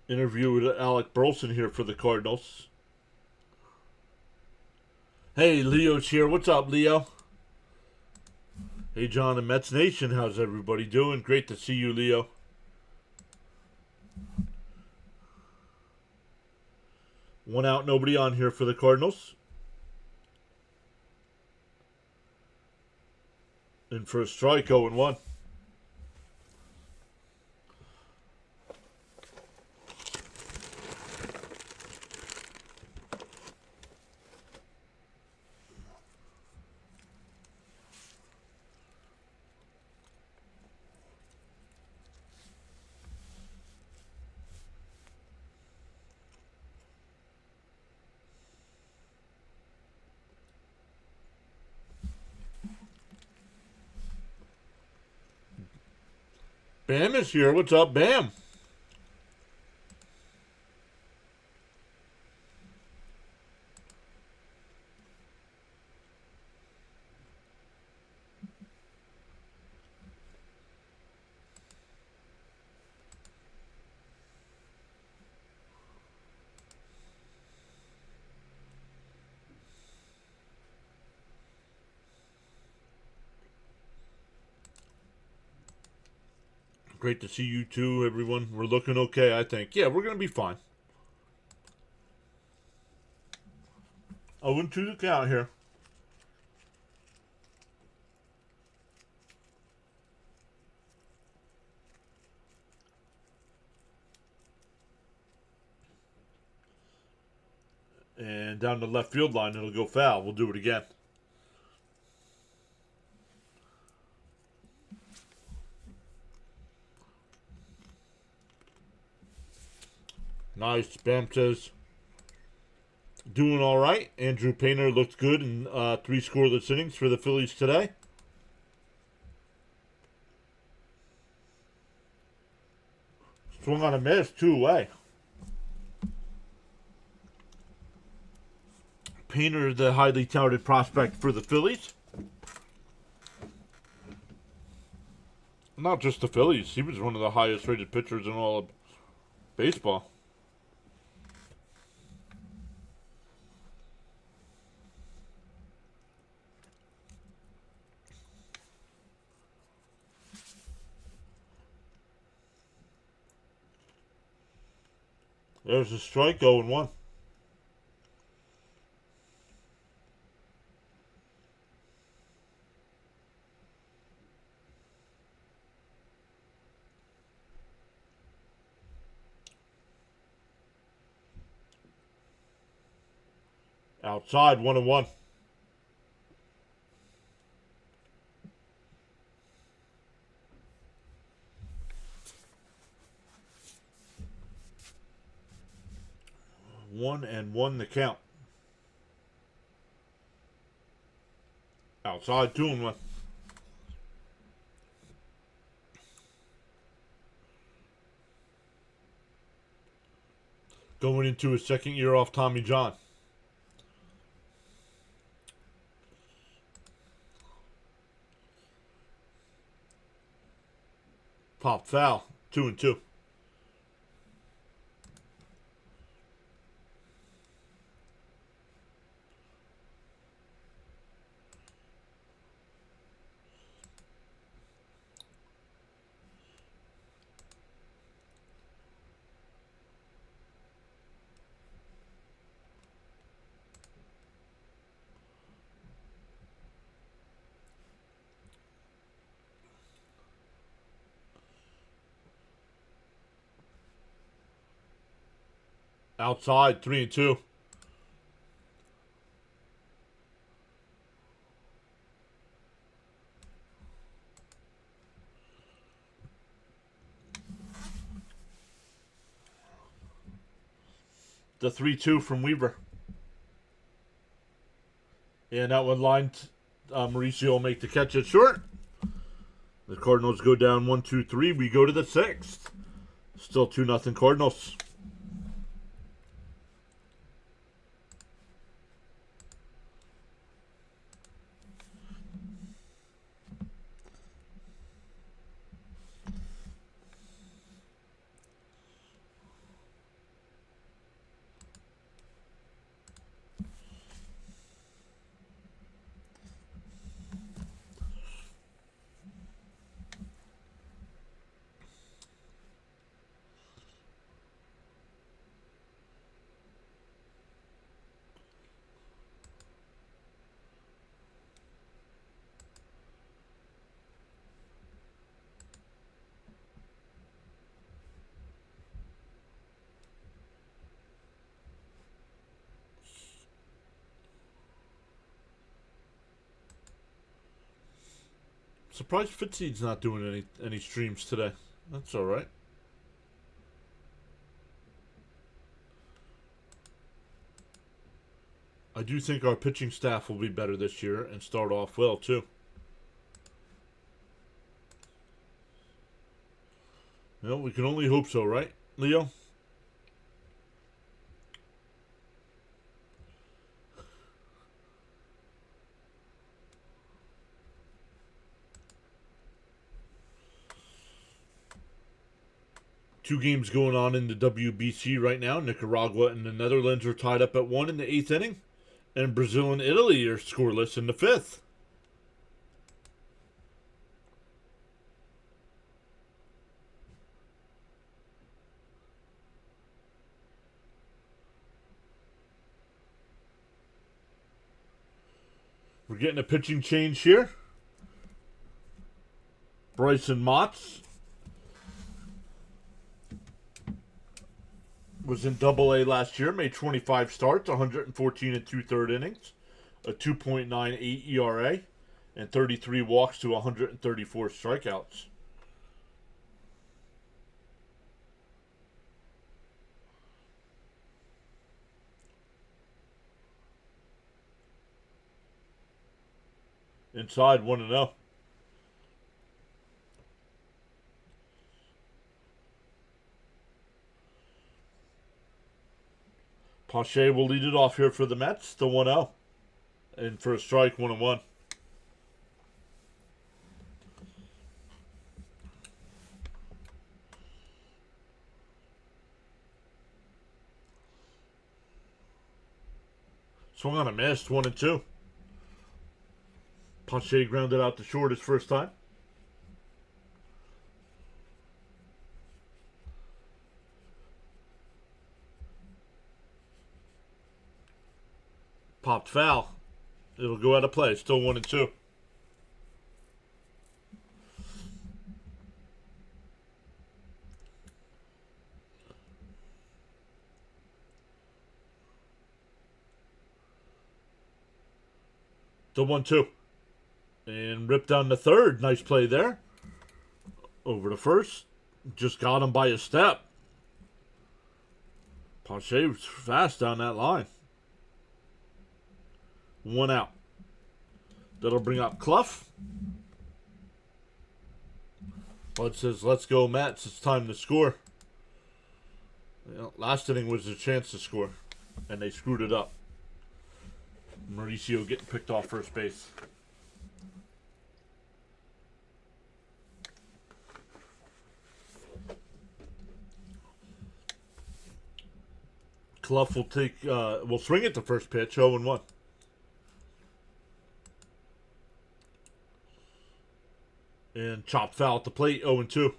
Interview with Alec Burleson here for the Cardinals. Hey, Leo's here. What's up, Leo? Hey, John and Mets Nation. How's everybody doing? Great to see you, Leo. One out, nobody on here for the Cardinals. And for a strike, 0-1. Bam is here. What's up, Bam? Great to see you too, everyone. We're looking okay, I think. Yeah, we're going to be fine. 0-2 the count here. And down the left field line, it'll go foul. We'll do it again. Nice. Bam says, doing all right. Andrew Painter looked good in 3 scoreless innings for the Phillies today. Swung on a miss, 2 away. Painter, the highly touted prospect for the Phillies. Not just the Phillies. He was one of the highest rated pitchers in all of baseball. There's a strike, 0-1. Outside, 1-1. One and one the count. Outside, 2-1. Going into his second year off Tommy John. Pop foul, 2-2. Outside, 3-2. The 3-2 from Weaver. And that one lined. Mauricio will make the catch it short. The Cardinals go down 1-2-3. We go to the 6th. Still 2-0 Cardinals. Surprised Fitseed's not doing any streams today. That's all right. I do think our pitching staff will be better this year and start off well, too. Well, we can only hope so, right, Leo? Two games going on in the WBC right now. Nicaragua and the Netherlands are tied up at 1 in the 8th inning. And Brazil and Italy are scoreless in the 5th. We're getting a pitching change here. Bryson Motts was in Double-A last year, made 25 starts, 114 and 2/3 innings, a 2.98 ERA, and 33 walks to 134 strikeouts. Inside 1-0. Pache will lead it off here for the Mets, the 1-0. And for a strike, 1-1. Swung on a miss, 1-2. Pache grounded out to short his first time. Popped foul. It'll go out of play. Still 1-2. Still 1-2. And ripped down the third. Nice play there. Over to first. Just got him by a step. Pache was fast down that line. 1 out. That'll bring up Clough. Bud says, let's go, Mets. It's time to score. You know, last inning was a chance to score, and they screwed it up. Mauricio getting picked off first base. Clough will swing at the first pitch, 0-1. And chopped foul at the plate, 0-2.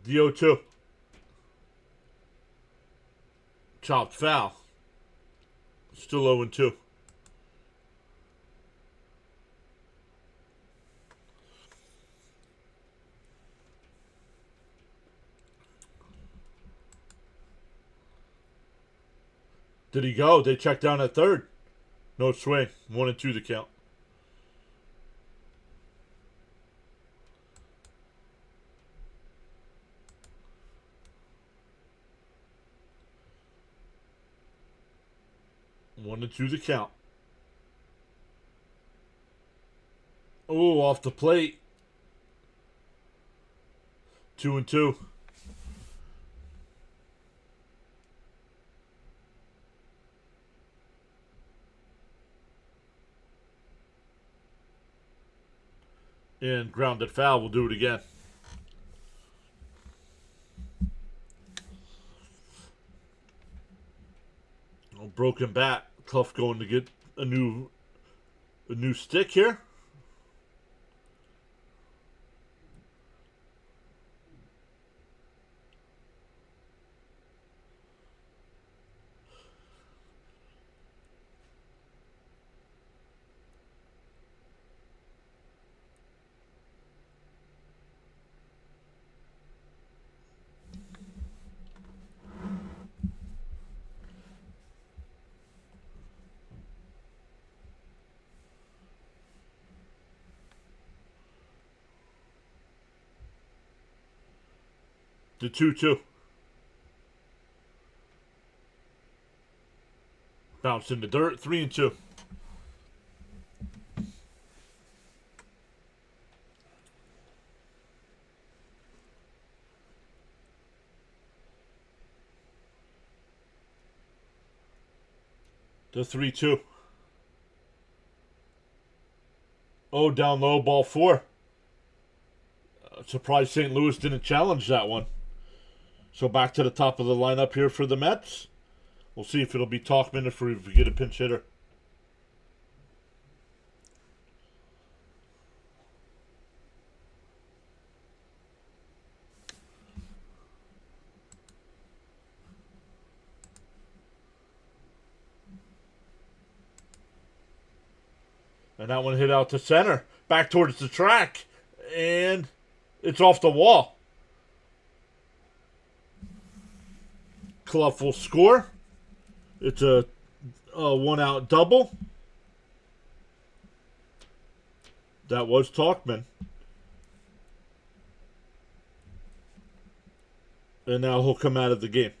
The 0-2. Chopped foul. Still 0-2. Did he go? They checked down at third. No swing. 1-2 the count. One and two the count. Oh, off the plate. 2-2. And grounded foul. We'll do it again. Oh, broken bat. Clough going to get a new stick here. The 2-2. Bounce in the dirt. 3-2. The 3-2. Oh, down low, ball 4. Surprised St. Louis didn't challenge that one. So back to the top of the lineup here for the Mets. We'll see if it'll be Tauchman if we get a pinch hitter. And that one hit out to center. Back towards the track. And it's off the wall. Clough will score. It's a 1-out double. That was Tauchman. And now he'll come out of the game.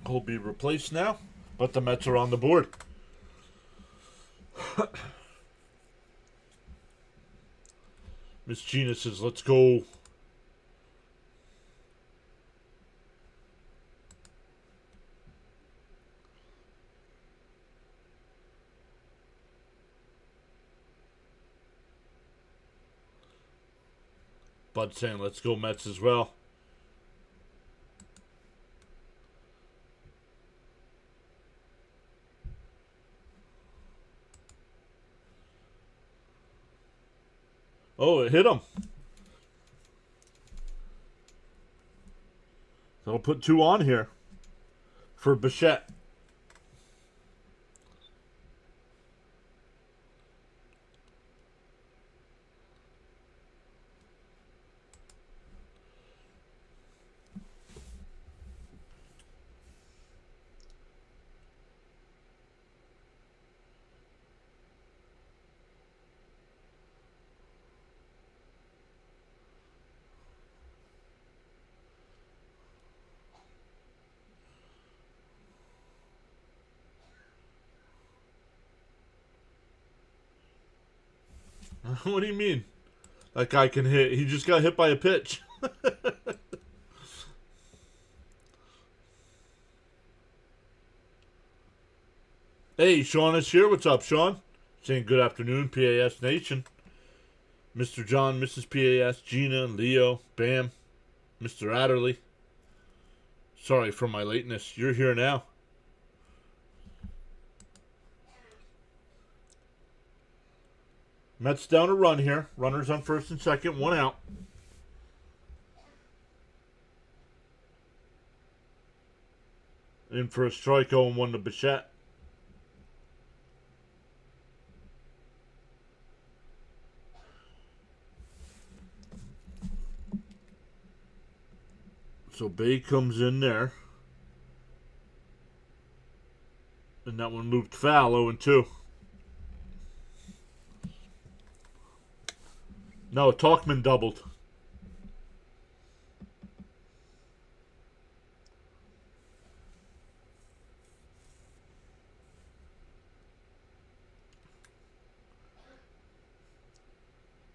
He'll be replaced now. But the Mets are on the board. Miss Gina says, let's go. Bud saying, let's go Mets as well. Oh, it hit him. So I'll put 2 on here for Bichette. What do you mean? That guy can hit. He just got hit by a pitch. Hey, Sean is here. What's up, Sean? Saying good afternoon, PAS Nation. Mr. John, Mrs. PAS, Gina, Leo, Bam, Mr. Adderley. Sorry for my lateness. You're here now. Mets down a run here. Runners on first and second. 1 out. In for a strike, 0-1 to Bichette. So Bay comes in there. And that one looped foul, 0-2. No, Tauchman doubled.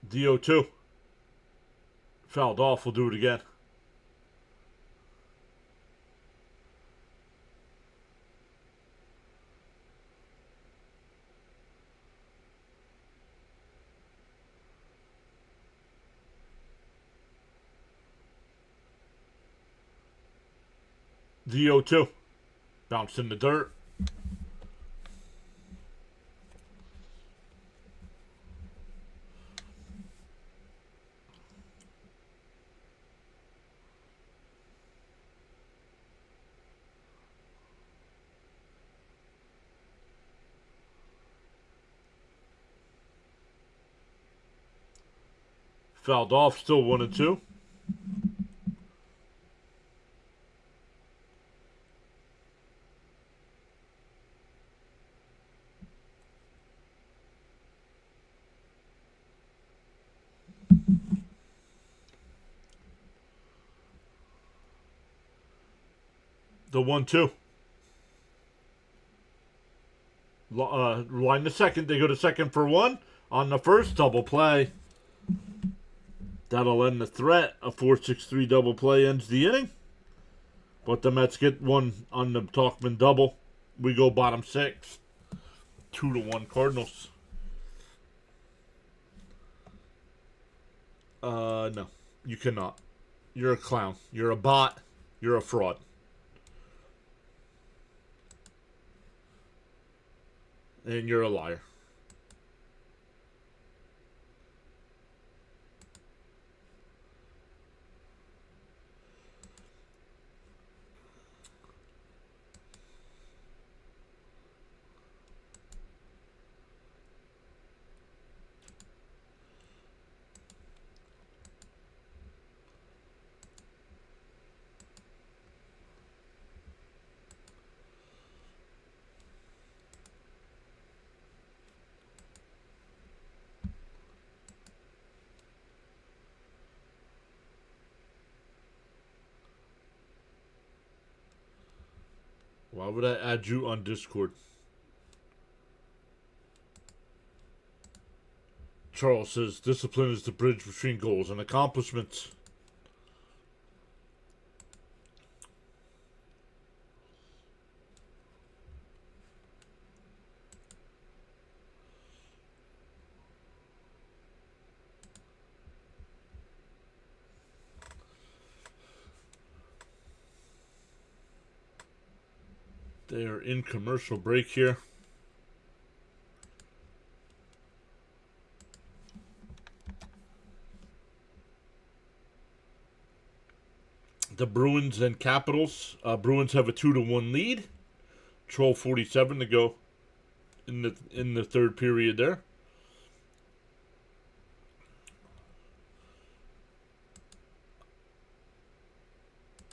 DO2. Fouled off. We'll do it again. DO2. Bounced in the dirt. Fouled off. Still 1-2. The 1-2. Line the second. They go to second for one. On the first, double play. That'll end the threat. A 4-6-3 double play ends the inning. But the Mets get one on the Talkman double. We go bottom six. 2-1 Cardinals. No. You cannot. You're a clown. You're a bot. You're a fraud. And you're a liar. Why would I add you on Discord? Charles says, discipline is the bridge between goals and accomplishments. They are in commercial break here. The Bruins and Capitals. Bruins have a 2-1 lead. 12:47 to go in the third period there.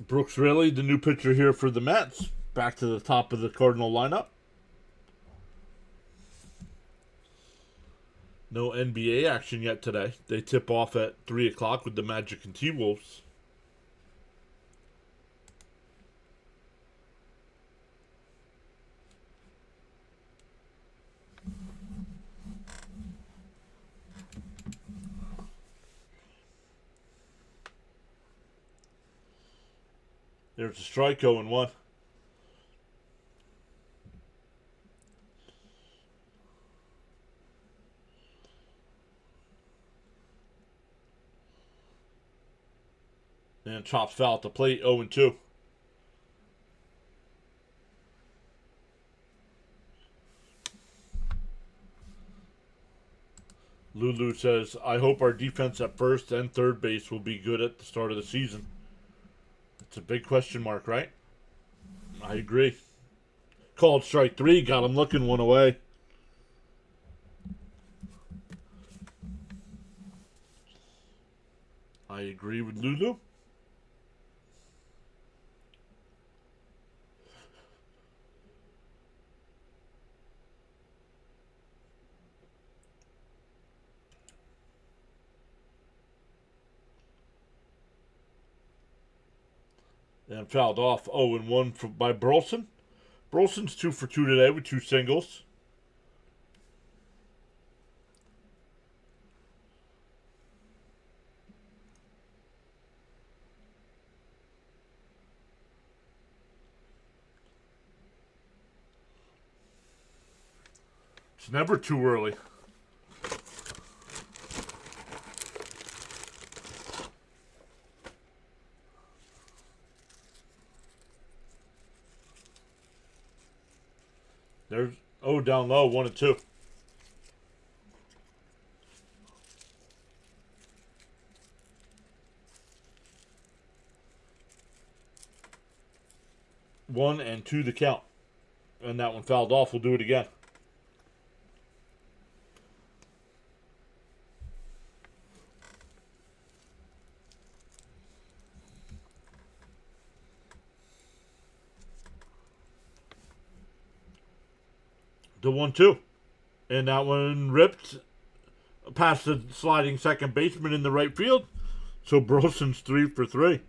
Brooks Raley, the new pitcher here for the Mets. Back to the top of the Cardinal lineup. No NBA action yet today. They tip off at 3 o'clock with the Magic and T-Wolves. There's a strike, 0-1. And chops foul at the plate, 0-2. Lulu says, I hope our defense at first and third base will be good at the start of the season. It's a big question mark, right? I agree. Called strike 3, got him looking one away. I agree with Lulu. And fouled off 0-1 by Burleson. Burleson's 2 for 2 today with 2 singles. It's never too early. There's down low, 1-2. One and 2 the count. And that one fouled off. We'll do it again. The 1-2. And that one ripped past the sliding second baseman in the right field. So Burleson's 3 for 3.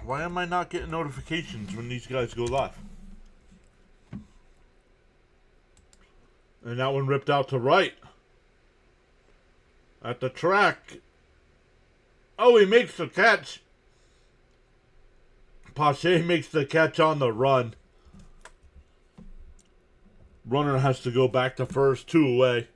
Why am I not getting notifications when these guys go live? And that one ripped out to right. At the track. Oh, he makes the catch. Pache makes the catch on the run. Runner has to go back to first, 2 away.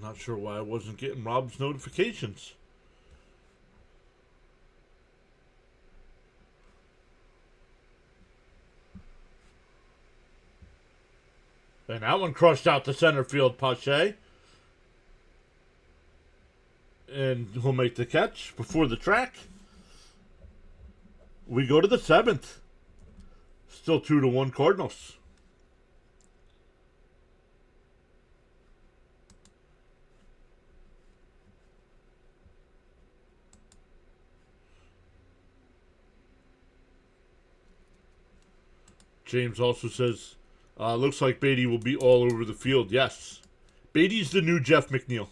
Not sure why I wasn't getting Rob's notifications. And that one crushed out to center field, Pache. And he'll make the catch before the track. We go to the 7th. Still 2-1 Cardinals. James also says, looks like Beatty will be all over the field. Yes. Beatty's the new Jeff McNeil.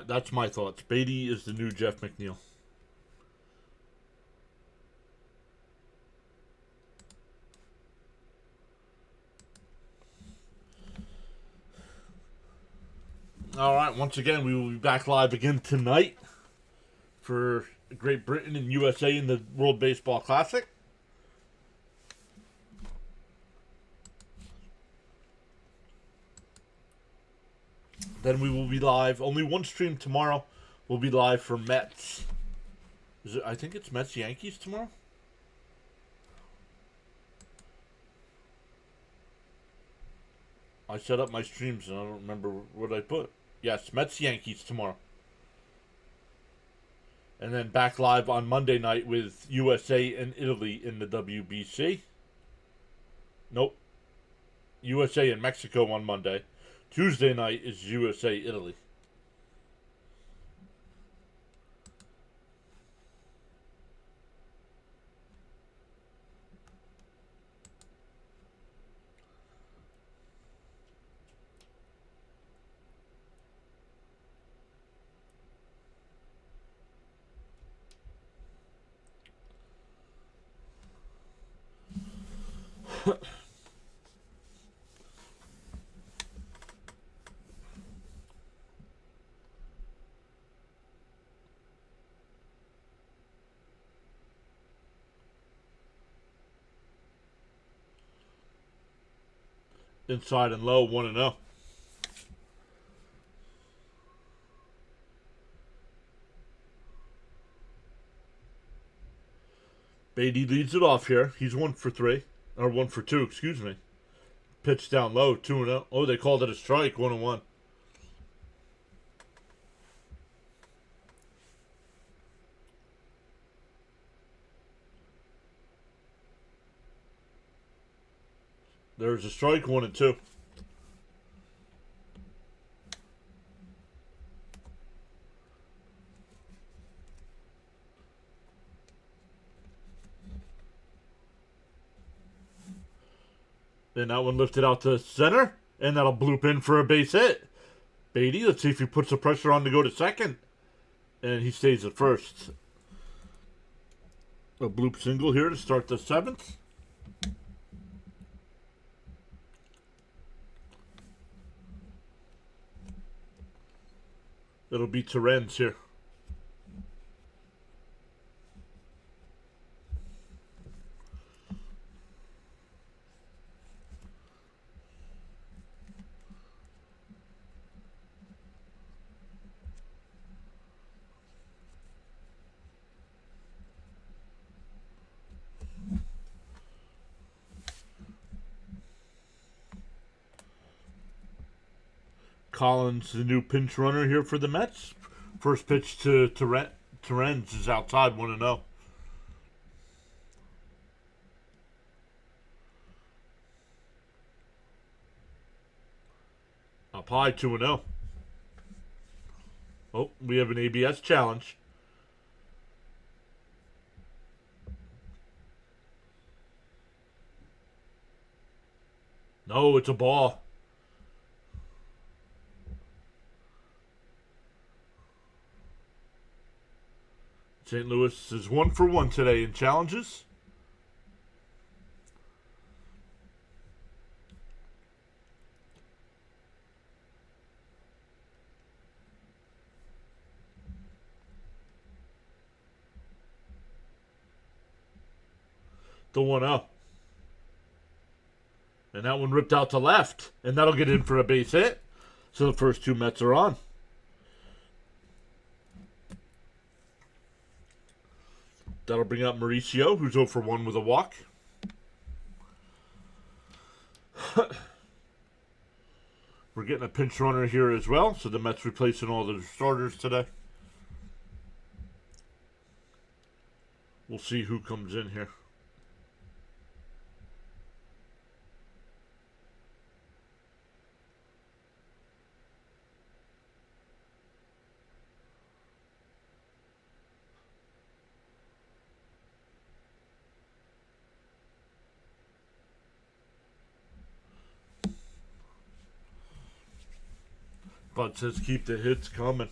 That's my thoughts. Beatty is the new Jeff McNeil. All right, once again, we will be back live again tonight for Great Britain and USA in the World Baseball Classic. Then we will be live. Only one stream tomorrow. We'll be live for Mets. I think it's Mets Yankees tomorrow? I set up my streams and I don't remember what I put. Yes, Mets Yankees tomorrow. And then back live on Monday night with USA and Italy in the WBC. Nope. USA and Mexico on Monday. Tuesday night is USA Italy. Inside and low, 1-0. Beatty leads it off here. He's 1 for 3. Or 1 for 2, excuse me. Pitch down low, 2-0. Oh, they called it a strike, 1-1. There's a strike, 1-2. Then that one lifted out to center, and that'll bloop in for a base hit. Beatty, let's see if he puts the pressure on to go to second. And he stays at first. A bloop single here to start the 7th. It'll be Terrens here. Collins, the new pinch runner here for the Mets. First pitch to Terrens is outside, 1-0. Up high, 2-0. Oh, we have an ABS challenge. No, it's a ball. St. Louis is 1 for 1 today in challenges. The 1-0. And that one ripped out to left. And that'll get in for a base hit. So the first 2 Mets are on. That'll bring up Mauricio, who's 0 for 1 with a walk. We're getting a pinch runner here as well, so the Mets replacing all their starters today. We'll see who comes in here. Bud says keep the hits coming.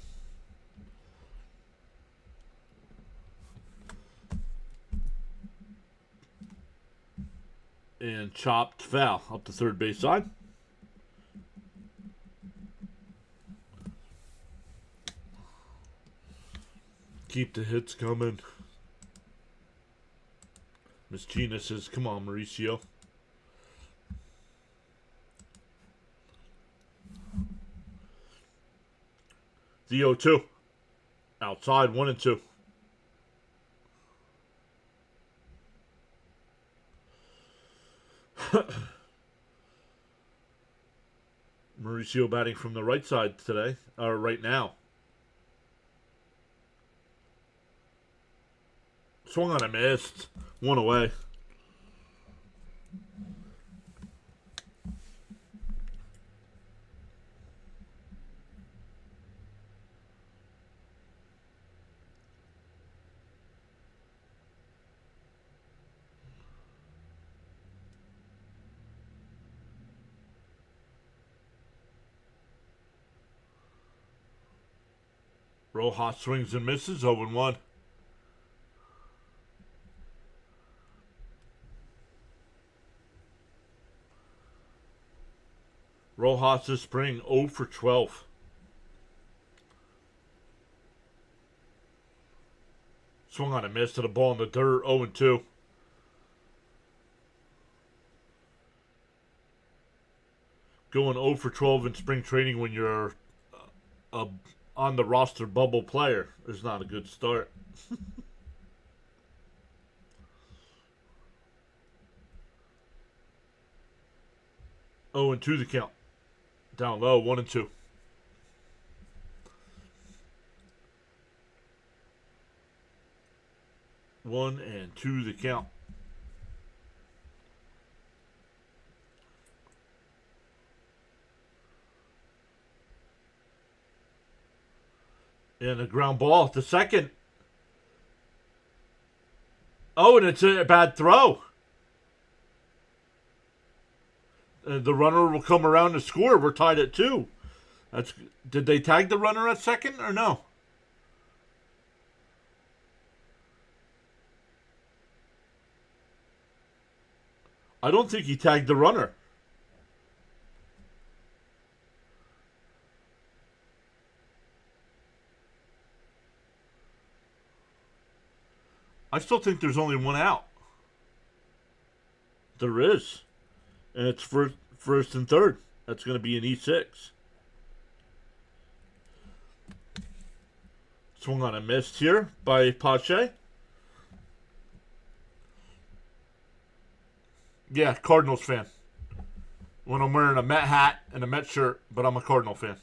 And chopped foul up the third base side. Keep the hits coming. Miss Gina says, come on, Mauricio. The 0-2. Outside, 1-2. Mauricio batting from the right side today, or right now. Swung on a missed. 1 away. Rojas swings and misses, 0-1. Rojas this spring 0 for 12. Swung on a miss to the ball in the dirt, 0-2. Going 0 for 12 in spring training when you're on the roster bubble player is not a good start. 0-2 the count. Down low, 1-2. One and two the count. And a ground ball to second. Oh, and it's a bad throw. The runner will come around to score. We're tied at 2. That's. Did they tag the runner at second or no? I don't think he tagged the runner. I still think there's only one out. There is. And it's first and third. That's going to be an E6. Swung on a miss here by Pache. Yeah, Cardinals fan. When I'm wearing a Met hat and a Met shirt, but I'm a Cardinal fan.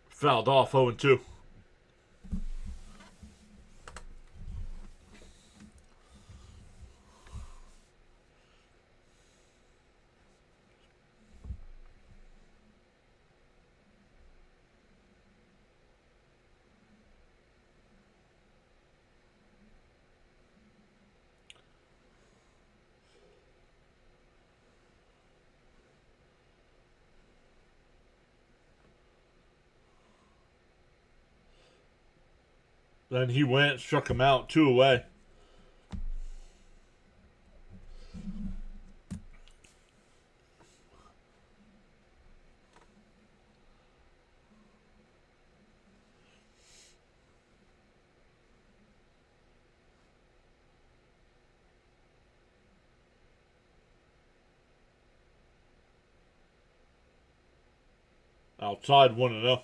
Fouled off 0-2. Then he went, struck him out, 2 away. Outside 1-0.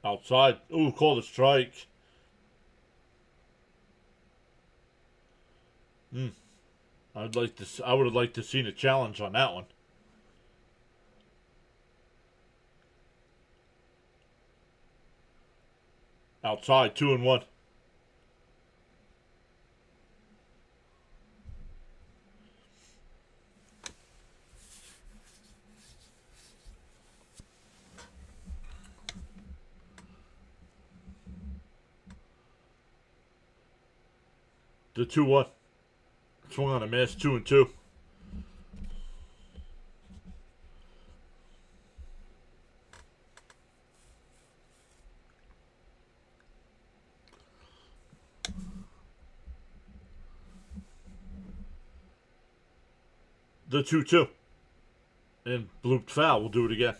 Outside. Ooh, called a strike. I would have liked to seen a challenge on that one. Outside, 2-1. The 2-1. Swung on a miss, 2-2. The 2-2. And blooped foul. We'll do it again.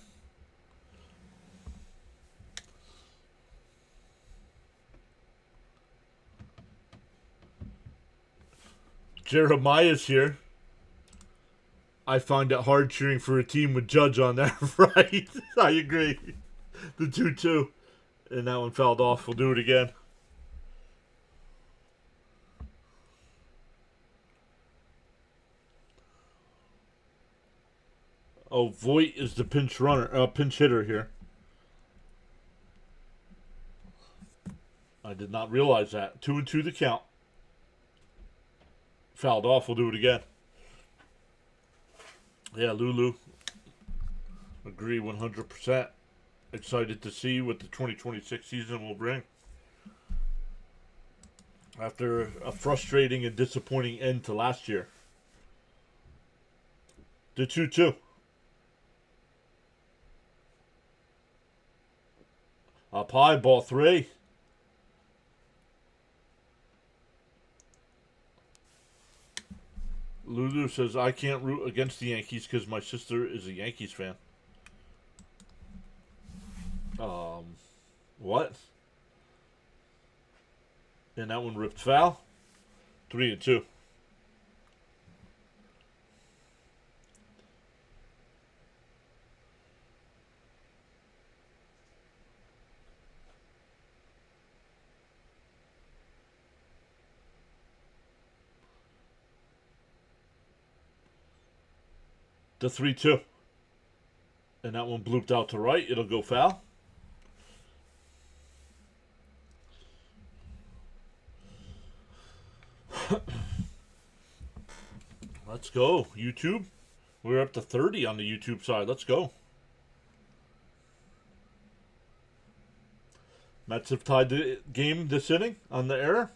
Jeremiah's here. I find it hard cheering for a team with Judge on that, right? I agree. The 2-2. And that one fouled off. We'll do it again. Oh, Voigt is the pinch hitter here. I did not realize that. 2-2 the count. Fouled off. We'll do it again. Yeah, Lulu. Agree 100%. Excited to see what the 2026 season will bring. After a frustrating and disappointing end to last year. The 2-2. Up high, ball 3. Lulu says, I can't root against the Yankees because my sister is a Yankees fan. What? And that one ripped foul. 3-2. The 3-2. And that one blooped out to right. It'll go foul. Let's go. YouTube. We're up to 30 on the YouTube side. Let's go. Mets have tied the game this inning on the error.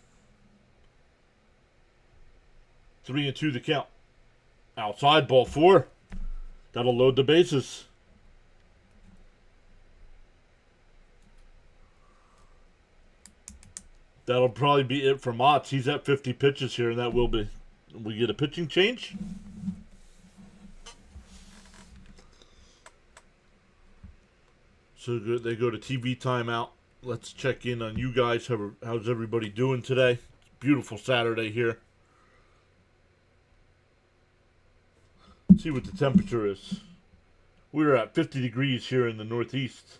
3-2 the count. Outside, ball 4. That'll load the bases. That'll probably be it for Motts. He's at 50 pitches here, and that will be. We get a pitching change. So they go to TV timeout. Let's check in on you guys. How's everybody doing today? Beautiful Saturday here. Let's see what the temperature is. We're at 50 degrees here in the Northeast.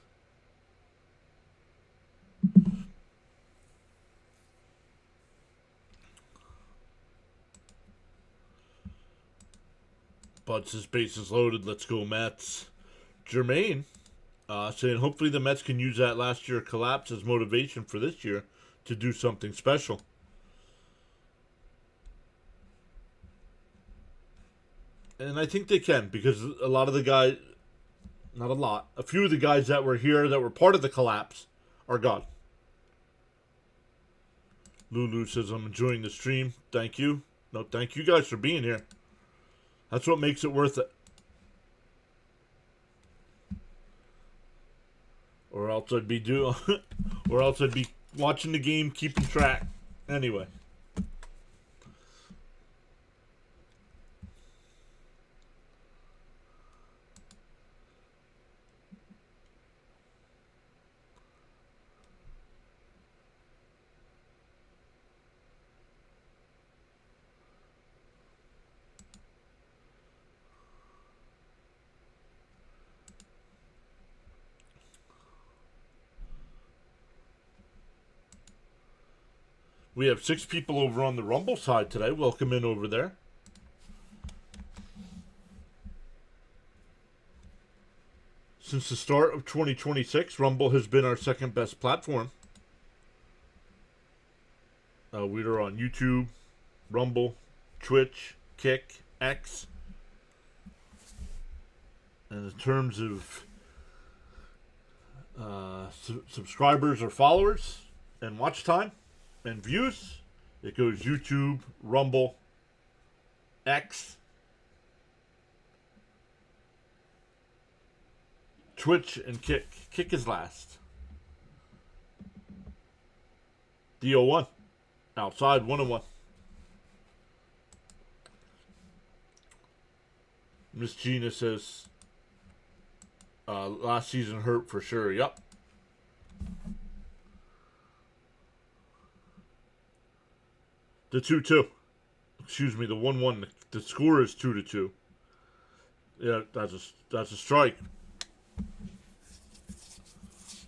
Bud says bases loaded. Let's go Mets. Jermaine saying hopefully the Mets can use that last year collapse as motivation for this year to do something special. And I think they can, because a lot of the guys, not a lot, a few of the guys that were here that were part of the collapse are gone. Lulu says, I'm enjoying the stream. Thank you. No, thank you guys for being here. That's what makes it worth it. Or else I'd be watching the game, keeping track. Anyway. We have 6 people over on the Rumble side today. Welcome in over there. Since the start of 2026, Rumble has been our second best platform. We are on YouTube, Rumble, Twitch, Kick, X. And in terms of subscribers or followers and watch time and views, it goes YouTube, Rumble, X, Twitch, and Kick. Kick is last. DO1. Outside, 1-1. Miss Gina says, last season hurt for sure. Yep. The 2-2. Excuse me, the 1-1. The score is 2-2. Yeah, that's a strike.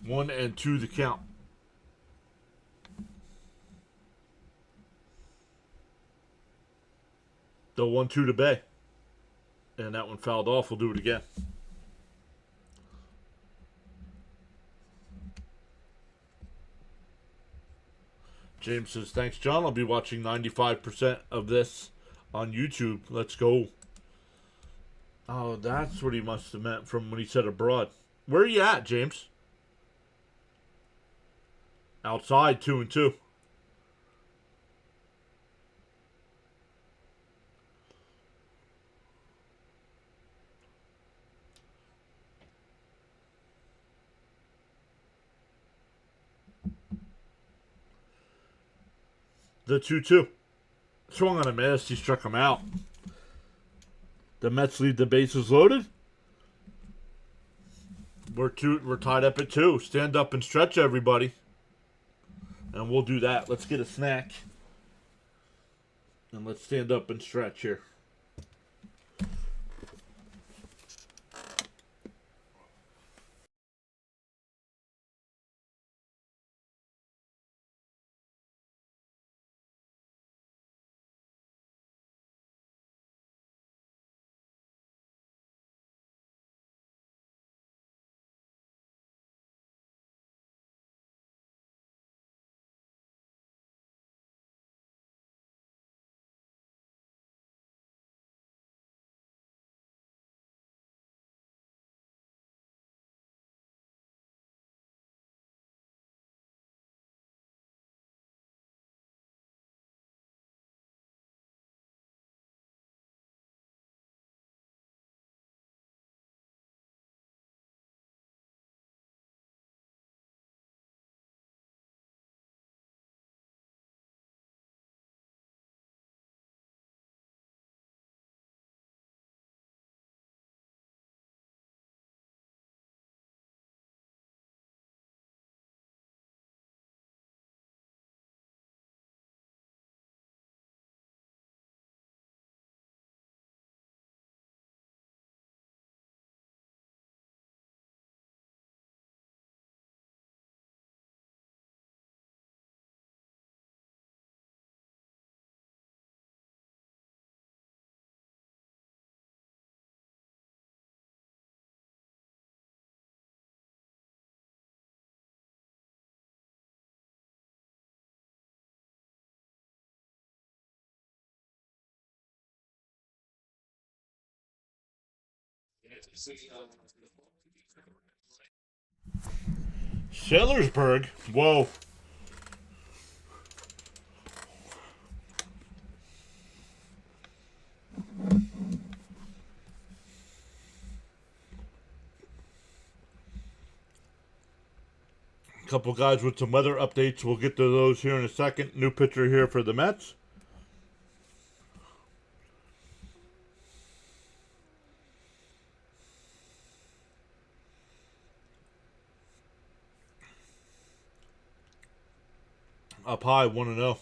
1-2 the count. The 1-2 to Bay. And that one fouled off. We'll do it again. James says, thanks, John. I'll be watching 95% of this on YouTube. Let's go. Oh, that's what he must have meant from when he said abroad. Where are you at, James? Outside, 2-2. The 2-2. Swung on a miss. He struck him out. The Mets lead the bases loaded. We're tied up at 2. Stand up and stretch, everybody. And we'll do that. Let's get a snack. And let's stand up and stretch here. Sailorsburg. Whoa. Couple guys with some weather updates. We'll get to those here in a second. New pitcher here for the Mets. Up high, 1-0.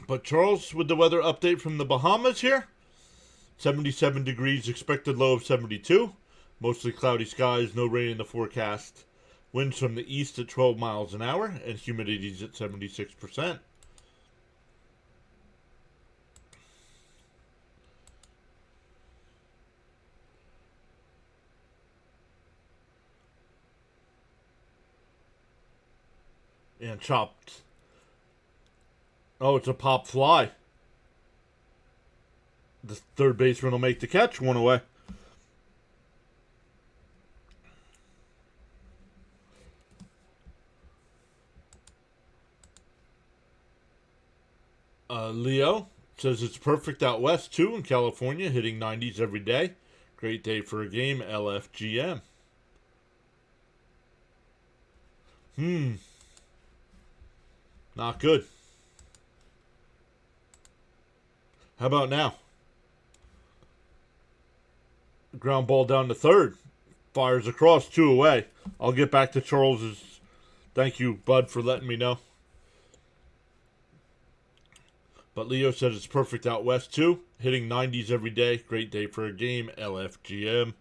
But Charles, with the weather update from the Bahamas here. 77 degrees, expected low of 72. Mostly cloudy skies, no rain in the forecast. Winds from the east at 12 miles an hour, and humidity's at 76%. And chopped. Oh, it's a pop fly. The third baseman will make the catch, one away. Leo says it's perfect out west, too, in California, hitting 90s every day. Great day for a game, LFGM. Not good. How about now? Ground ball down to third. Fires across, 2 away. I'll get back to Charles's. Thank you, bud, for letting me know. But Leo said it's perfect out west, too. Hitting 90s every day. Great day for a game. LFGM.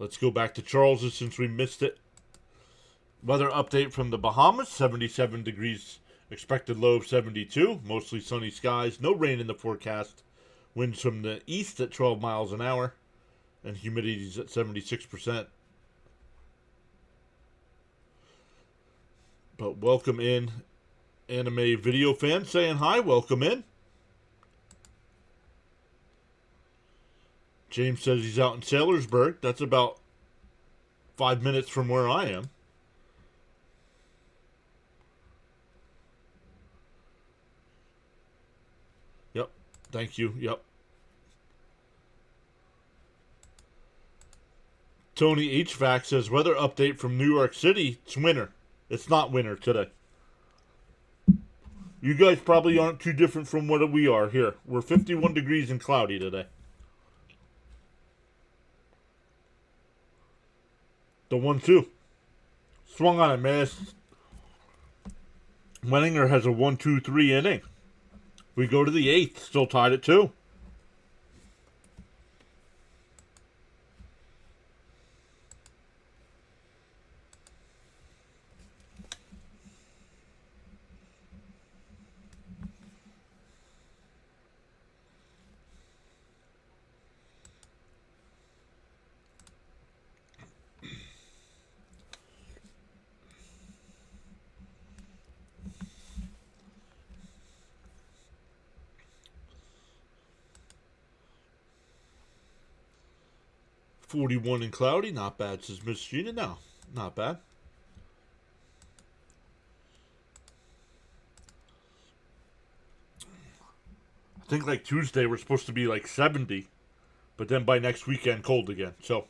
Let's go back to Charles's since we missed it. Weather update from the Bahamas. 77 degrees. Expected low of 72. Mostly sunny skies. No rain in the forecast. Winds from the east at 12 miles an hour. And humidity's at 76%. But welcome in, anime video fans saying hi. Welcome in. James says he's out in Sailorsburg. That's about 5 minutes from where I am. Yep. Thank you. Yep. Tony HVAC says weather update from New York City. It's winter. It's not winter today. You guys probably aren't too different from what we are here. We're 51 degrees and cloudy today. The 1-2. Swung on a miss. Wenninger has a 1-2-3 inning. We go to the 8th. Still tied at 2. $41 and cloudy, not bad, says Miss Gina. No, not bad. I think like Tuesday we're supposed to be like 70, but then by next weekend cold again. So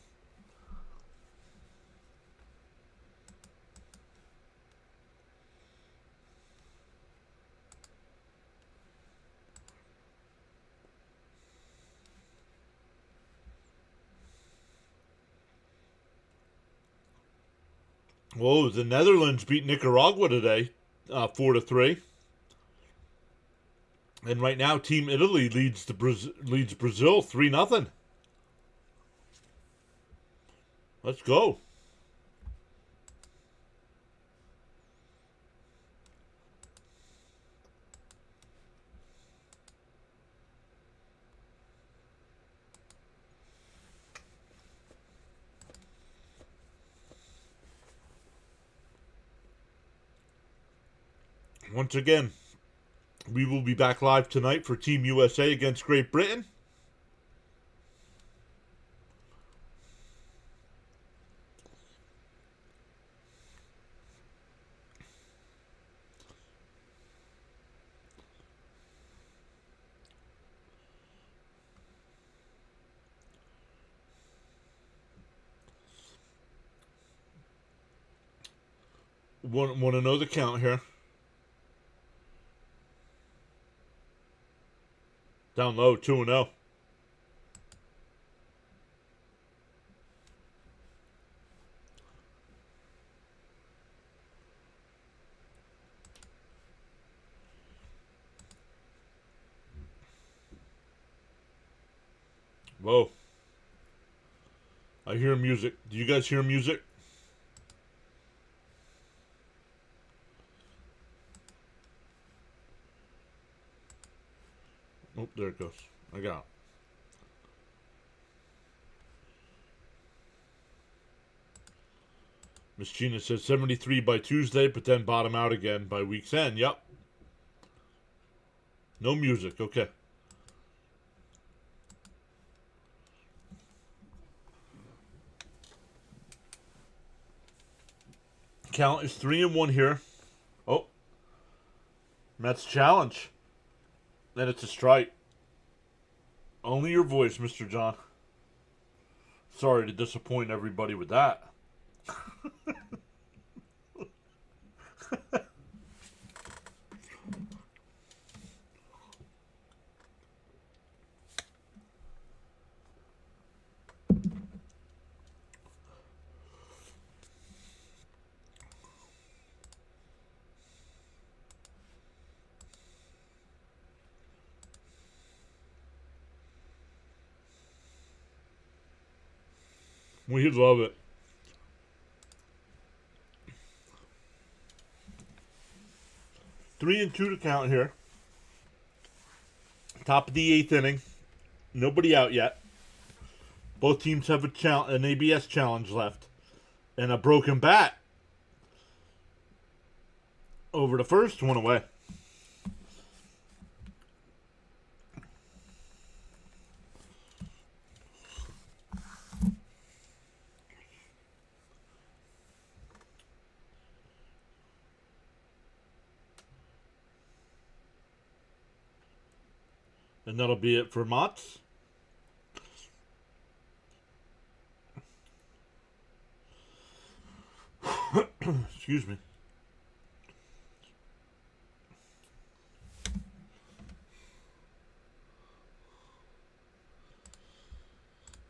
whoa, the Netherlands beat Nicaragua today, 4-3. And right now, Team Italy leads Brazil 3-0. Let's go. Once again, we will be back live tonight for Team USA against Great Britain. Want to know the count here? Down low, 2-0. Whoa. I hear music. Do you guys hear music? Oh, there it goes. I got it. Miss Gina says 73 by Tuesday, but then bottom out again by week's end. Yep. No music. Okay. Count is 3-1 here. Oh. Mets challenge. Then it's a strike. Only your voice, Mr. John. Sorry to disappoint everybody with that. We love it. Three and two to count here. Top of the eighth inning. Nobody out yet. Both teams have an ABS challenge left. And a broken bat. Over the first, one away. And that'll be it for Mott's. Excuse me.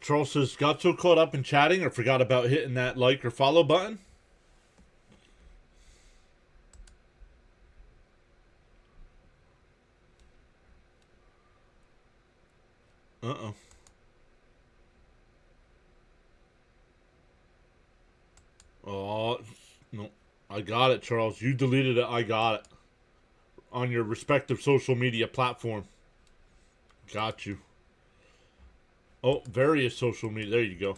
Charles says, got so caught up in chatting or forgot about hitting that like or follow button? Uh-oh. Oh, no. I got it, Charles. You deleted it. I got it. On your respective social media platform. Got you. Oh, various social media. There you go.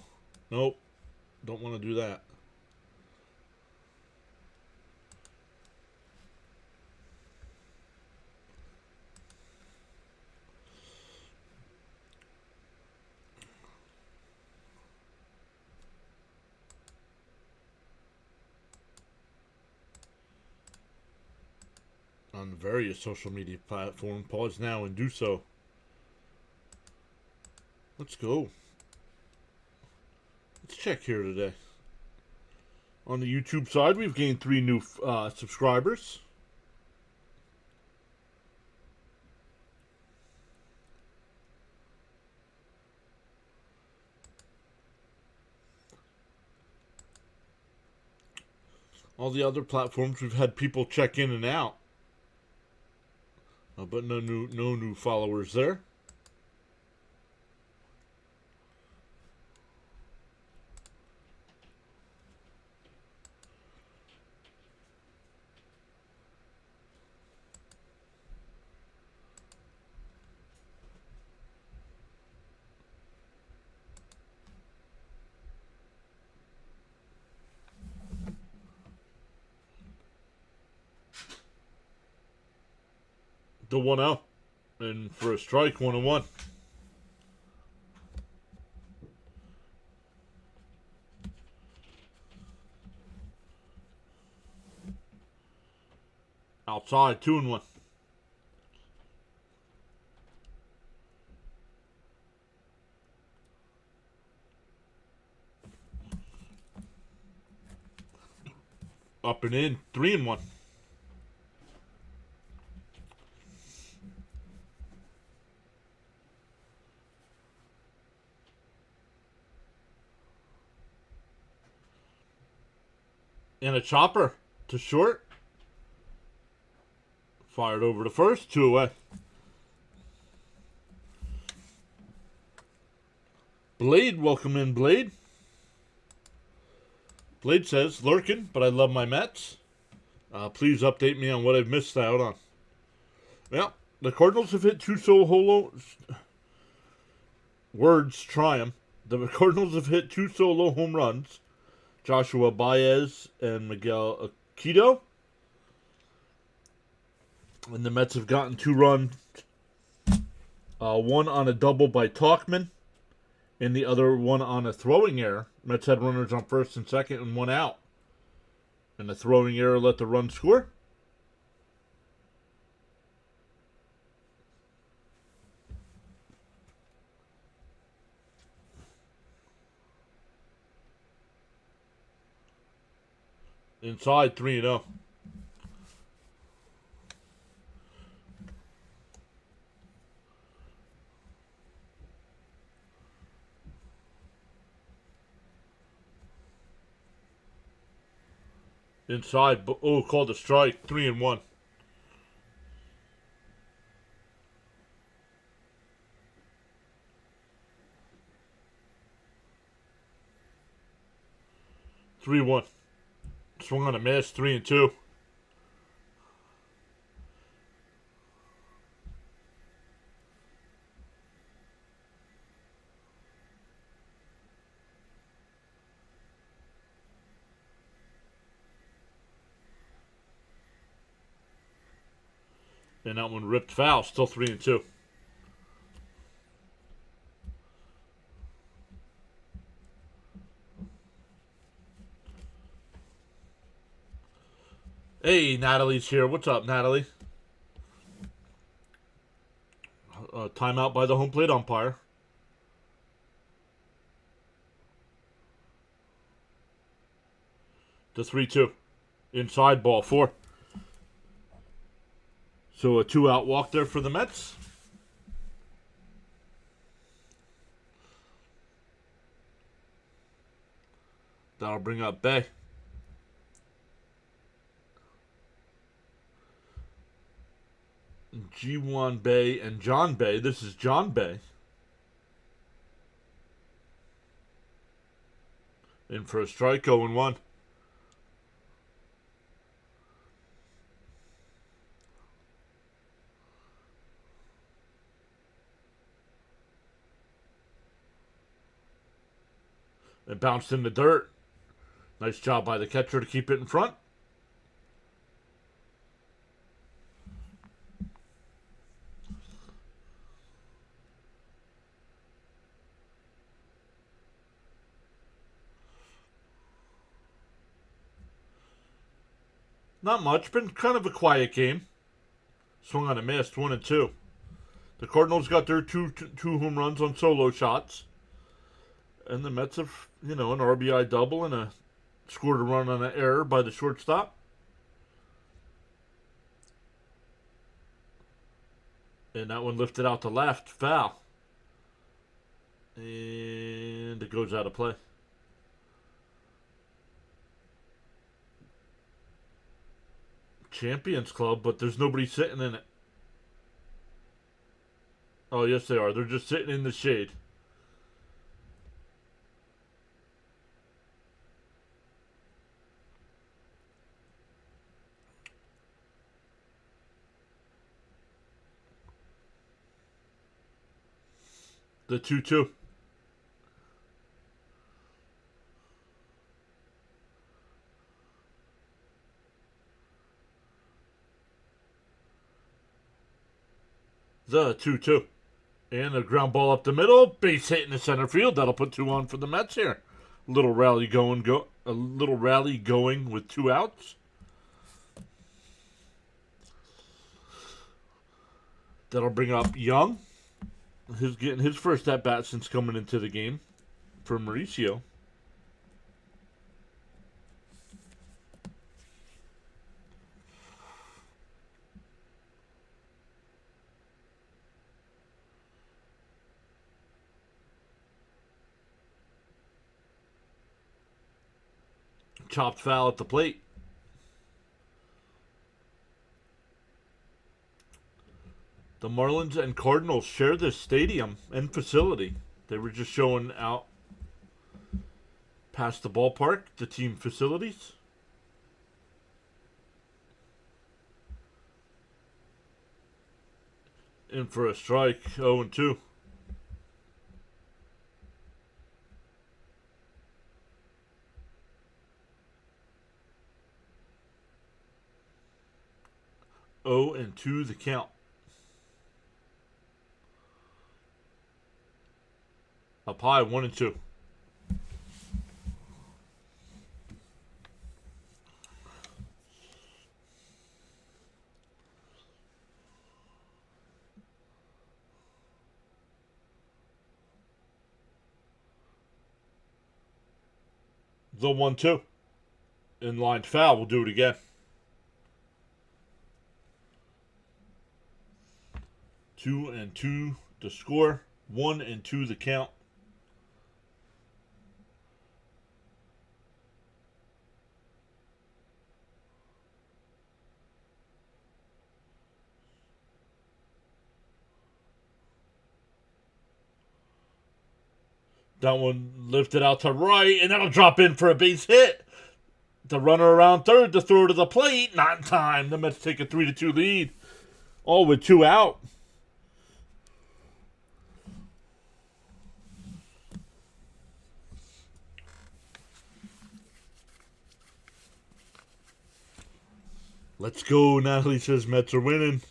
Nope. Don't want to do that. On various social media platforms. Pause now and do so. Let's go. Let's check here today. On the YouTube side, we've gained 3 new subscribers. All the other platforms, we've had people check in and out. But no new followers there. The 1-0. And for a strike, 1-1. Outside, 2-1. Up and in, 3-1. And a chopper to short. Fired over to first, 2 away. Blade, welcome in, Blade. Blade says, lurking, but I love my Mets. Please update me on what I've missed out on. Well, the Cardinals have hit 2 solo... Words, try 'em. The Cardinals have hit 2 solo home runs. Joshua Baez and Miguel Aquino. And the Mets have gotten 2 runs. One on a double by Tauchman. And the other one on a throwing error. Mets had runners on first and second and 1 out. And the throwing error let the run score. Inside, 3-0. Inside, oh, called a strike, 3-1. Three one. Swung on a miss, 3-2. And that one ripped foul, still 3-2. Hey, Natalie's here. What's up, Natalie? Timeout by the home plate umpire. The 3-2. Inside, ball 4. So a 2-out walk there for the Mets. That'll bring up Bay. G1 Bay and John Bay. This is John Bay. In for a strike, 0-1. It bounced in the dirt. Nice job by the catcher to keep it in front. Not much. Been kind of a quiet game. Swung on a miss, 1-2. The Cardinals got their two home runs on solo shots. And the Mets have, an RBI double and scored a run on an error by the shortstop. And that one lifted out to left, foul. And it goes out of play. Champions Club, but there's nobody sitting in it. Oh, yes, they are. They're just sitting in the shade. The 2-2. The 2-2. And a ground ball up the middle. Base hit in the center field. That'll put 2 on for the Mets here. A little rally going with 2 outs. That'll bring up Young. He's getting his first at bat since coming into the game for Mauricio. Chopped foul at the plate. The Marlins and Cardinals share this stadium and facility. They were just showing out past the ballpark, the team facilities. In for a strike, 0-2. Oh, and 2 the count. Up high, 1-2. The 1-2. In line foul. We'll do it again. 2-2 the score. 1-2 the count. That one lifted out to right, and that'll drop in for a base hit. The runner around third to throw to the plate. Not in time. The Mets take a 3-2 lead. All with 2 out. Let's go. Natalie says Mets are winning.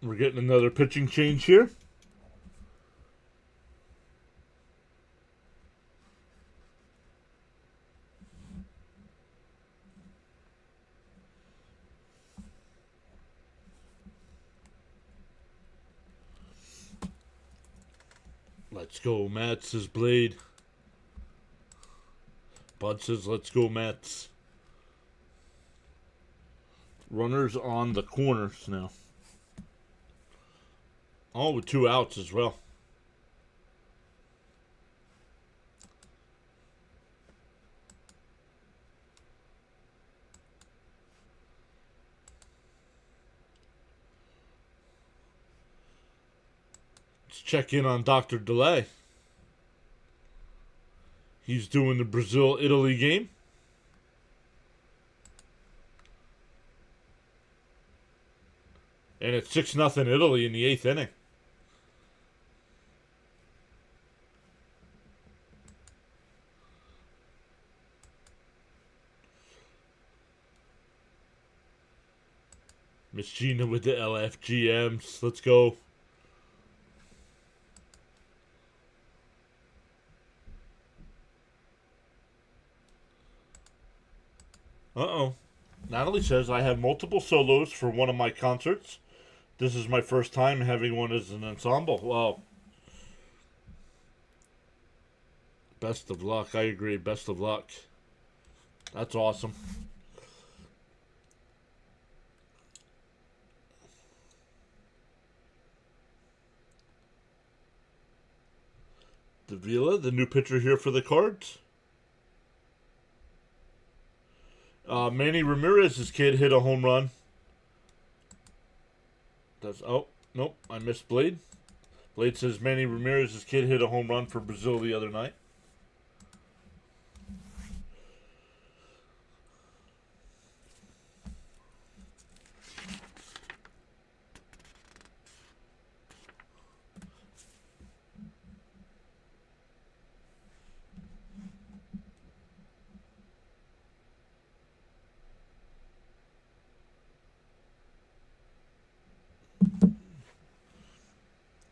We're getting another pitching change here. Let's go, Mets, says Blade. Bud says, let's go, Mets. Runners on the corners now. All with 2 outs as well. Let's check in on Dr. Delay. He's doing the Brazil-Italy game. And it's 6-0 Italy in the 8th inning. Miss Gina with the LFGMs. Let's go. Uh-oh. Natalie says, I have multiple solos for one of my concerts. This is my first time having one as an ensemble. Well, best of luck. I agree. Best of luck. That's awesome. Davila, the new pitcher here for the Cards. Manny Ramirez's kid hit a home run. Oh, nope, I missed Blade. Blade says Manny Ramirez's kid hit a home run for Brazil the other night.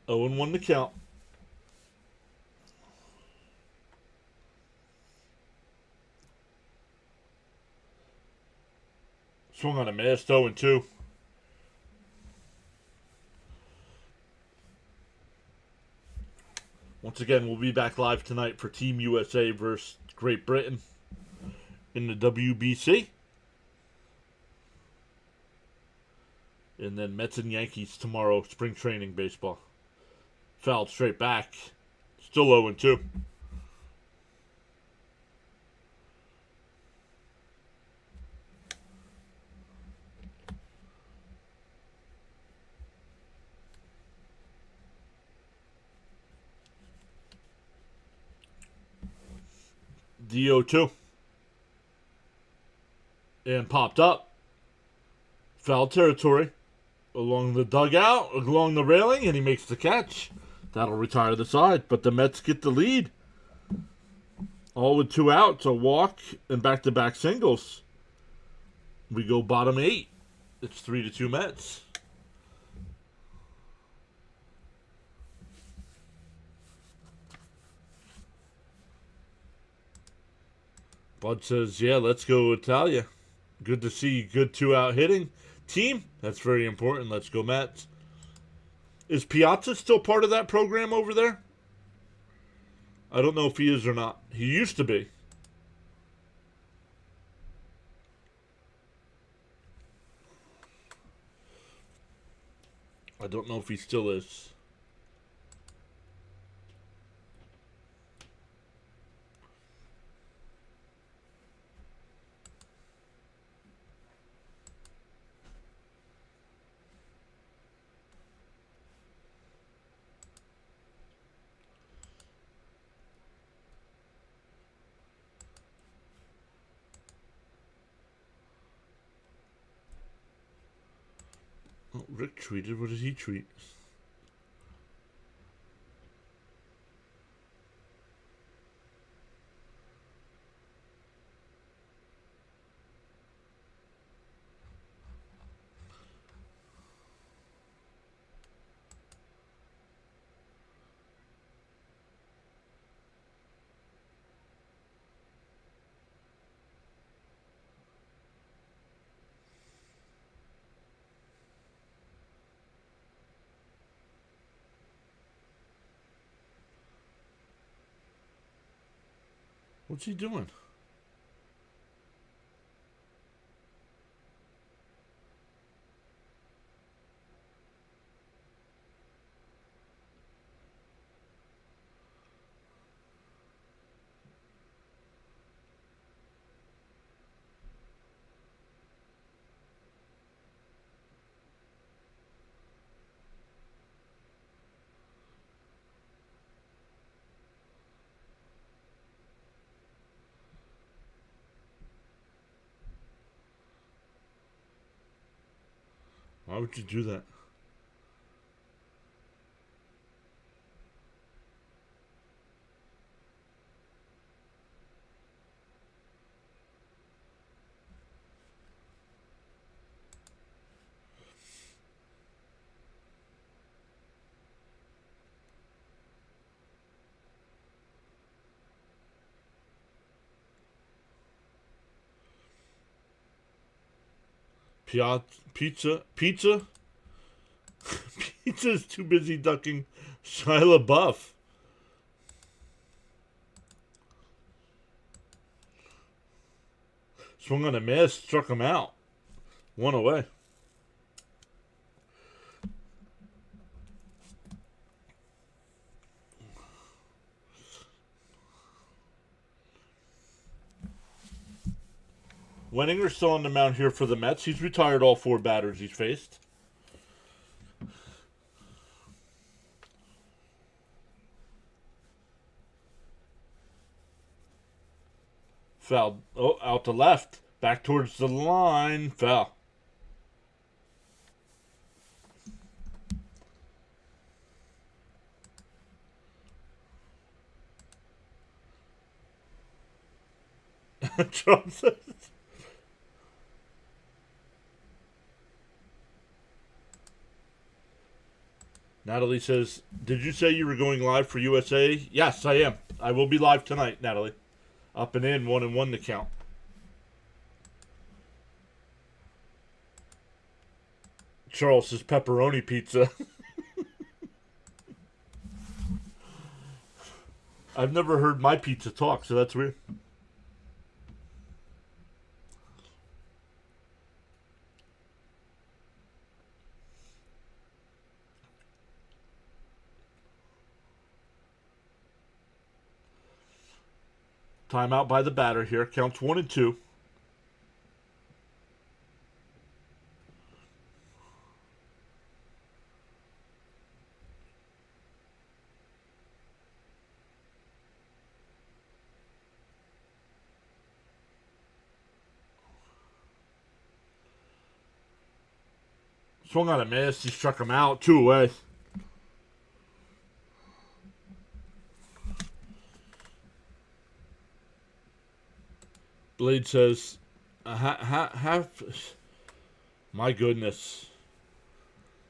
0-1 to count. Swung on a miss, 0-2. Once again, we'll be back live tonight for Team USA versus Great Britain in the WBC. And then Mets and Yankees tomorrow, spring training baseball. Fouled straight back. Still 0-2. DO2. And popped up. Foul territory. Along the dugout, along the railing, and he makes the catch. That'll retire the side, but the Mets get the lead. All with 2 outs, a walk, and back-to-back singles. We go bottom 8. It's 3-2 Mets. Bud says, yeah, let's go Italia. Good to see good 2-out hitting team. That's very important. Let's go Mets. Is Piazza still part of that program over there? I don't know if he is or not. He used to be. I don't know if he still is. Oh, Rick tweeted. What did he tweet? What's he doing? Why would you do that? Pizza? Pizza's too busy ducking Shia LaBeouf. Swung on a miss, struck him out. 1 away. Wenninger's still on the mound here for the Mets. He's retired all 4 batters he's faced. Foul. Oh, out to left. Back towards the line. Foul. Trump says. Natalie says, did you say you were going live for USA? Yes, I am. I will be live tonight, Natalie. Up and in, 1-1 to count. Charles says pepperoni pizza. I've never heard my pizza talk, so that's weird. Timeout by the batter here. Counts 1-2. Swung on a miss. He struck him out. 2 away. Blade says, my goodness.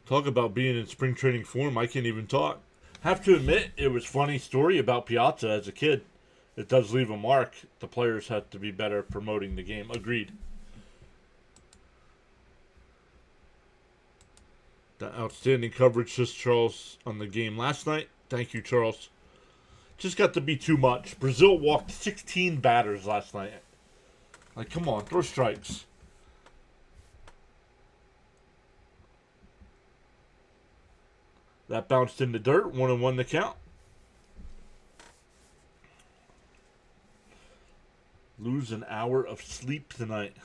Talk about being in spring training form. I can't even talk. Have to admit, it was a funny story about Piazza as a kid. It does leave a mark. The players have to be better promoting the game. Agreed. The outstanding coverage, says Charles, on the game last night. Thank you, Charles. Just got to be too much. Brazil walked 16 batters last night. Like, come on, throw strikes. That bounced in the dirt. 1-1 to count. Lose an hour of sleep tonight.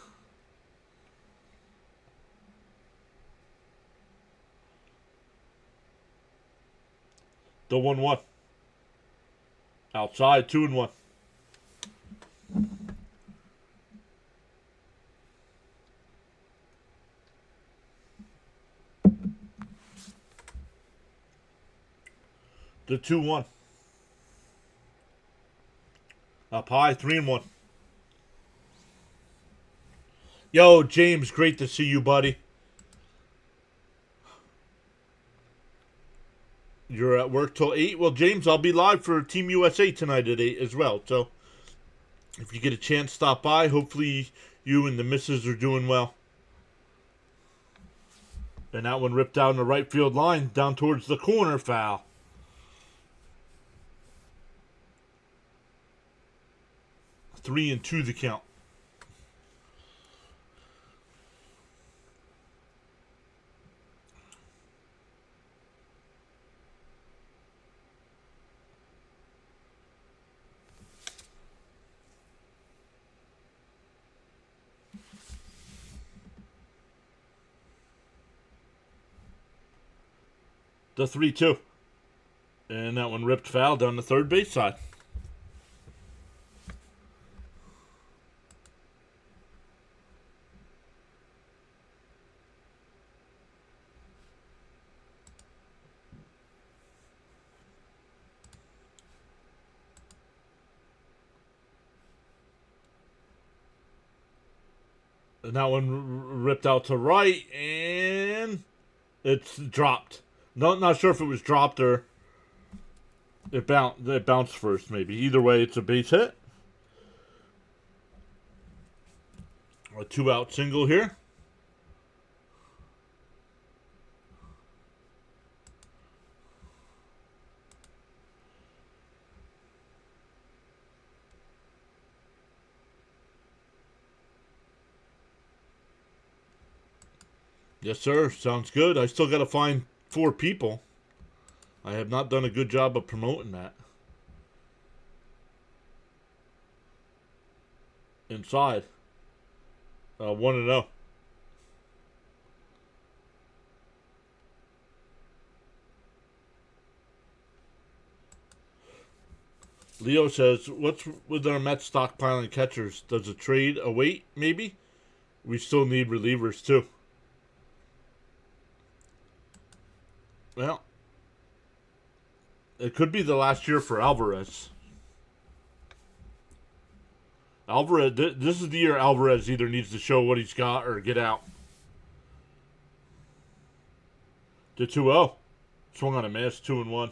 The 1-1. Outside, 2-1. The 2-1. Up high, 3-1. Yo, James, great to see you, buddy. You're at work till 8? Well, James, I'll be live for Team USA tonight at 8 as well. So, if you get a chance, stop by. Hopefully, you and the missus are doing well. And that one ripped down the right field line, down towards the corner, foul. Three and 2 the count. The 3-2. And that one ripped foul down the third base side. And that one ripped out to right, and it's dropped. Not sure if it was dropped or it bounced first, maybe. Either way, it's a base hit. A 2-out single here. Yes, sir. Sounds good. I still got to find 4 people. I have not done a good job of promoting that. Inside. 1-0. Leo says, what's with our Mets stockpiling catchers? Does a trade await, maybe? We still need relievers, too. Well, it could be the last year for Alvarez. This is the year Alvarez either needs to show what he's got or get out. The 2-0. Swung on a miss, 2-1.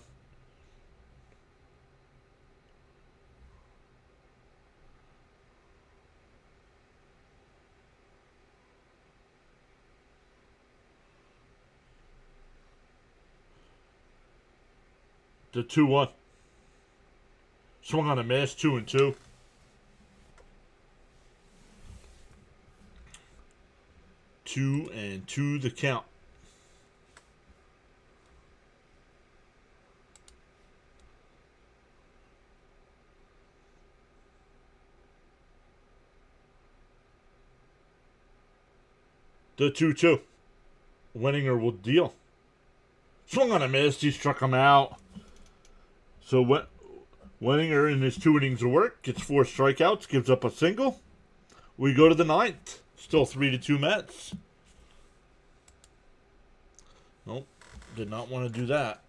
The 2-1. Swung on a miss, 2-2. 2-2 the count. The 2-2. Wenninger will deal. Swung on a miss. He struck him out. So Wenninger in his 2 innings of work gets 4 strikeouts, gives up a single. We go to the 9th. Still 3-2 Mets. Nope. Did not want to do that.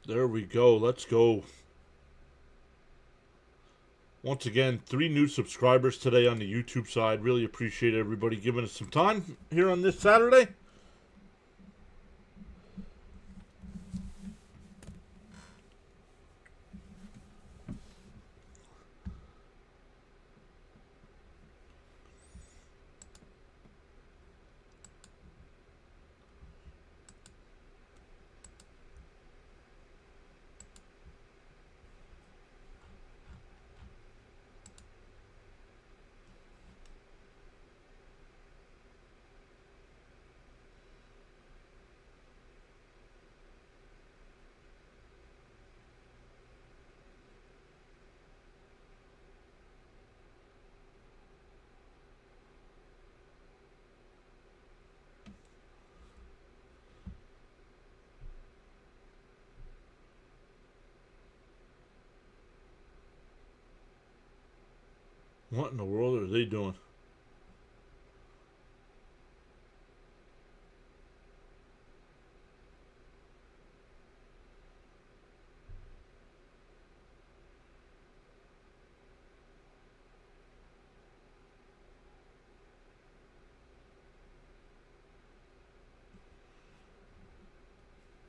There we go. Let's go. Once again, 3 new subscribers today on the YouTube side. Really appreciate everybody giving us some time here on this Saturday. What in the world are they doing?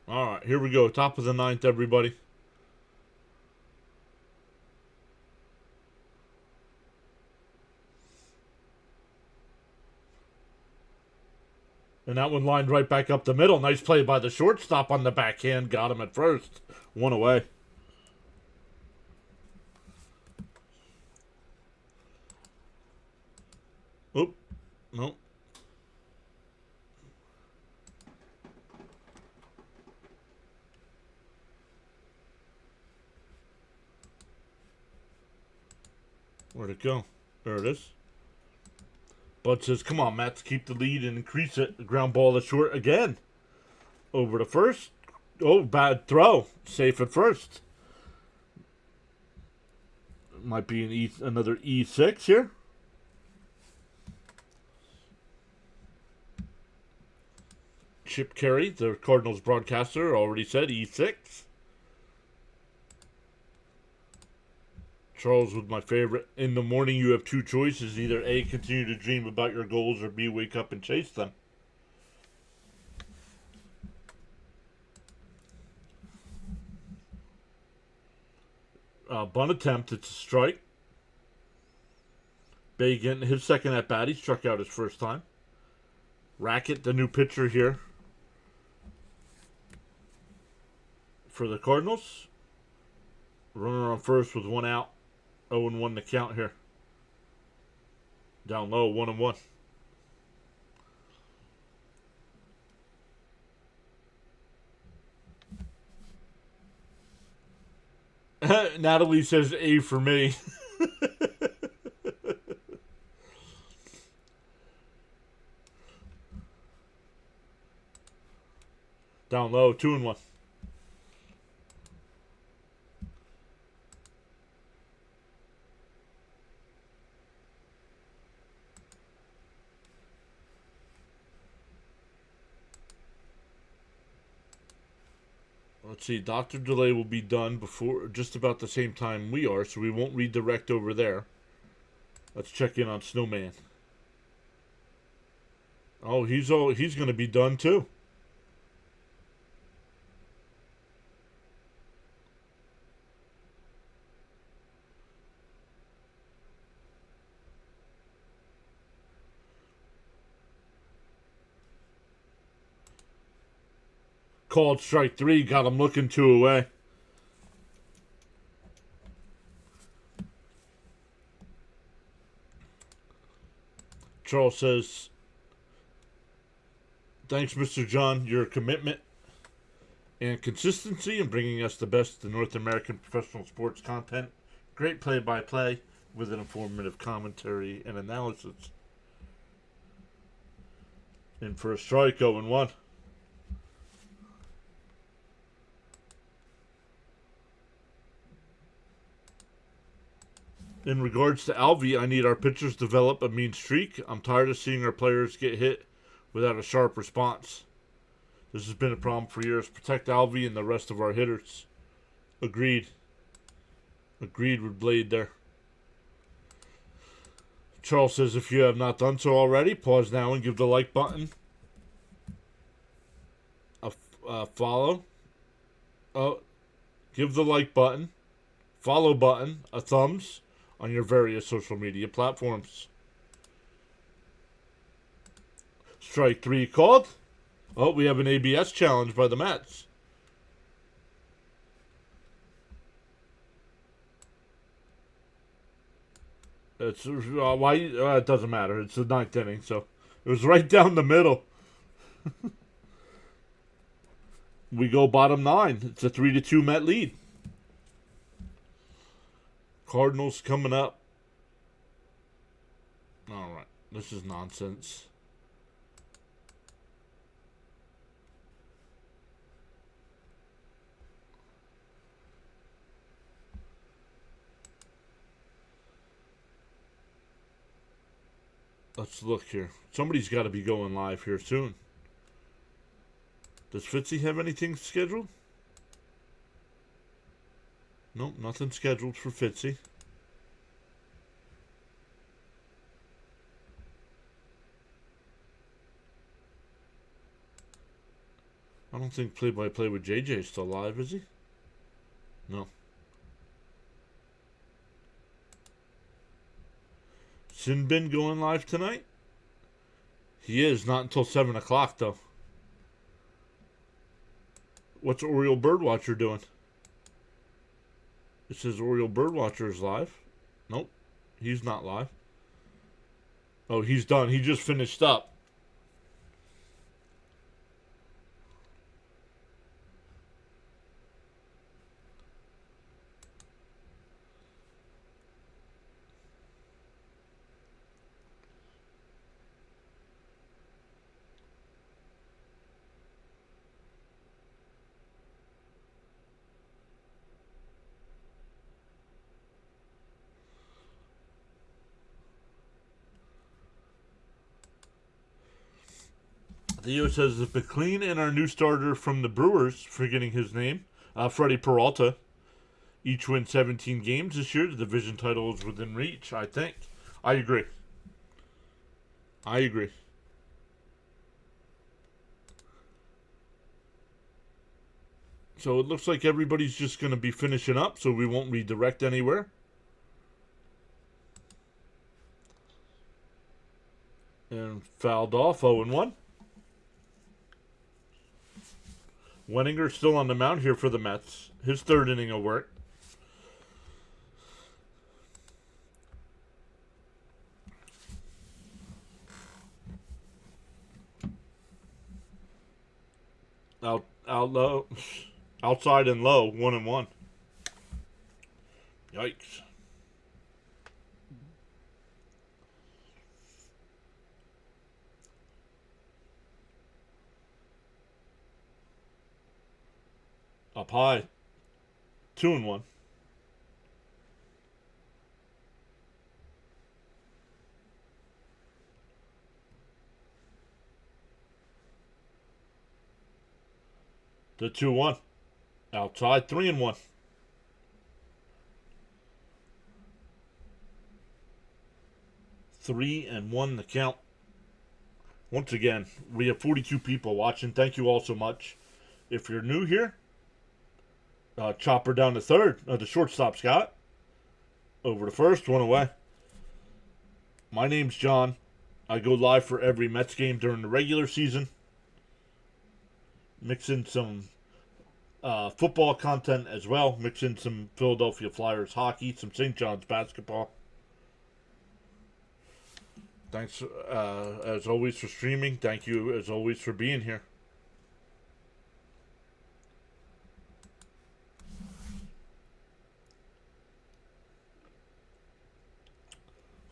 All right, here we go. Top of the 9th, everybody. And that one lined right back up the middle. Nice play by the shortstop on the backhand. Got him at first. 1 away. Oop. Nope. Where'd it go? There it is. Bud says, come on, Mets, keep the lead and increase it. The ground ball is short again. Over to first. Oh, bad throw. Safe at first. Might be another E6 here. Chip Carey, the Cardinals broadcaster, already said E6. Charles with my favorite. In the morning, you have 2 choices. Either A, continue to dream about your goals, or B, wake up and chase them. Bunt attempt. It's a strike. Bay getting his second at bat. He struck out his first time. Rackett, the new pitcher here for the Cardinals. Runner on first with 1 out. 0-1 the count here. Down low, 1-1. Natalie says A for me. Down low, 2-1. Let's see. Dr. Delay will be done before just about the same time we are, so we won't redirect over there. Let's check in on Snowman. Oh, he's going to be done too. Called strike 3, got him looking 2 away. Charles says, thanks, Mr. John. Your commitment and consistency in bringing us the best of North American professional sports content. Great play-by-play with an informative commentary and analysis. In for a strike, 0-1. In regards to Alvy, I need our pitchers to develop a mean streak. I'm tired of seeing our players get hit without a sharp response. This has been a problem for years. Protect Alvy and the rest of our hitters. Agreed. Agreed with Blade there. Charles says if you have not done so already, pause now and give the like button a follow. Give the like button, follow button, a thumbs on your various social media platforms. Strike 3 called. Oh, we have an ABS challenge by the Mets. It's why it doesn't matter. It's the 9th inning, so it was right down the middle. We go bottom 9. It's a 3-2 Met lead. Cardinals coming up. All right, this is nonsense. Let's look here. Somebody's got to be going live here soon. Does Fitzy have anything scheduled? Nope, nothing scheduled for Fitzy. I don't think play-by-play with JJ is still live, is he? No. Sinbin going live tonight? He is, not until 7 o'clock, though. What's Oriole Birdwatcher doing? It says Oriole Birdwatcher is live. Nope, he's not live. Oh, he's done. He just finished up. Theo says if McLean and our new starter from the Brewers, forgetting his name, Freddie Peralta, each win 17 games this year, the division title is within reach, I think. I agree. I agree. So it looks like everybody's just going to be finishing up, so we won't redirect anywhere. And fouled off, 0-1. Wenninger still on the mound here for the Mets. His 3rd inning of work. Out low. Outside and low, 1-1. Yikes. Up high. 2-1. The 2-1. Outside, 3-1. 3-1 the count. Once again, we have 42 people watching. Thank you all so much. If you're new here, chopper down to third. The shortstop, Scott. Over to first, one away. My name's John. I go live for every Mets game during the regular season. Mix in some football content as well. Mix in some Philadelphia Flyers hockey, some St. John's basketball. Thanks as always for streaming. Thank you as always for being here.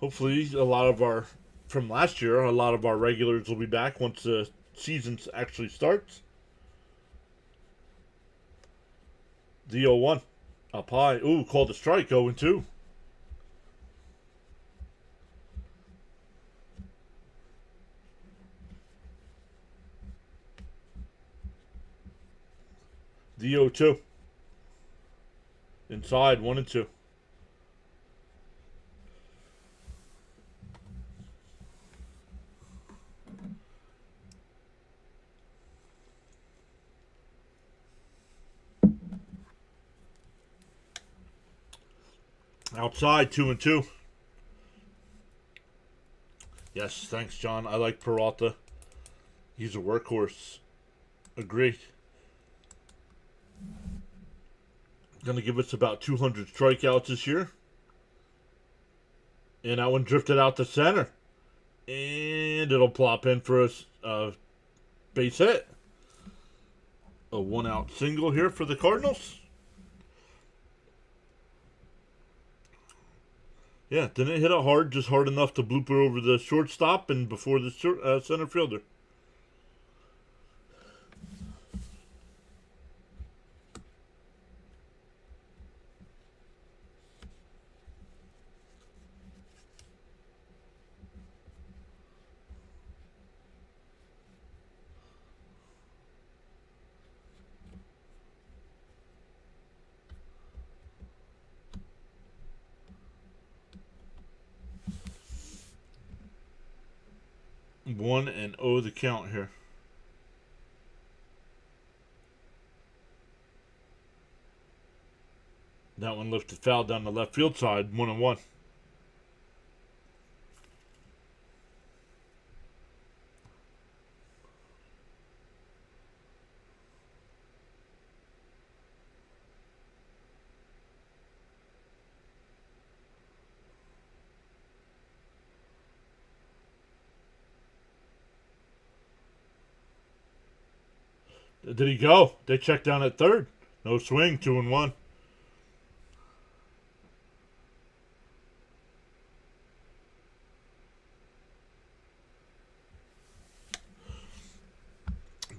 Hopefully from last year, a lot of our regulars will be back once the season actually starts. The 0-1. Up high. Ooh, called a strike, 0-2. The 0-2. Inside, 1-2. Outside, 2-2. Yes, thanks, John. I like Peralta. He's a workhorse. Agreed. Gonna give us about 200 strikeouts this year. And that one drifted out to center. And it'll plop in for a base hit. A 1-out single here for the Cardinals. Yeah, didn't hit it hard, just hard enough to blooper over the shortstop and before the center fielder. One and oh the count here. That one lifted foul down the left field side, 1-1. Did he go? They checked down at third. No swing, 2-1.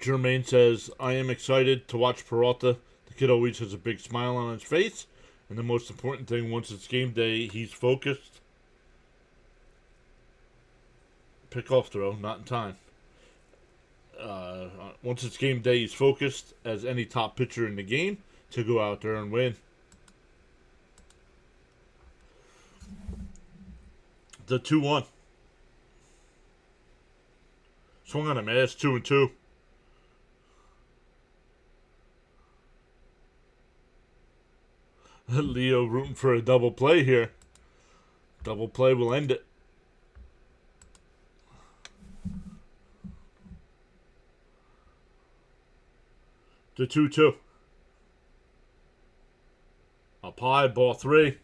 Jermaine says, I am excited to watch Peralta. The kid always has a big smile on his face. And the most important thing, once it's game day, he's focused. Pickoff throw, not in time. Once it's game day, he's focused as any top pitcher in the game to go out there and win. The 2-1. Swung on a miss, 2-2. Leo rooting for a double play here. Double play will end it. The 2-2. Up high, ball 3.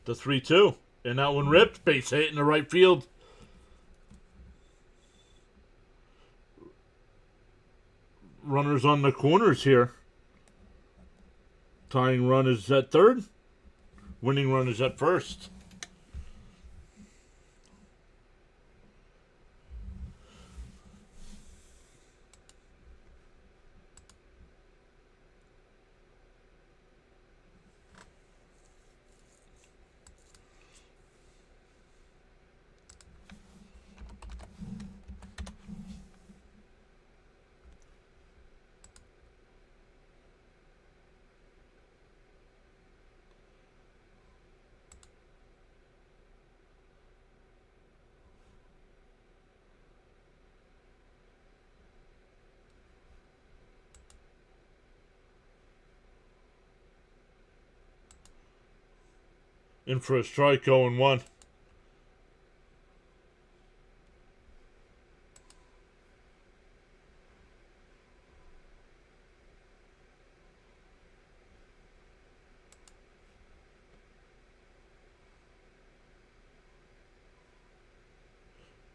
The 3-2. And that one ripped. Base hit in the right field. Runners on the corners here. Tying run is at third. Winning run is at first. In for a strike, 0-1.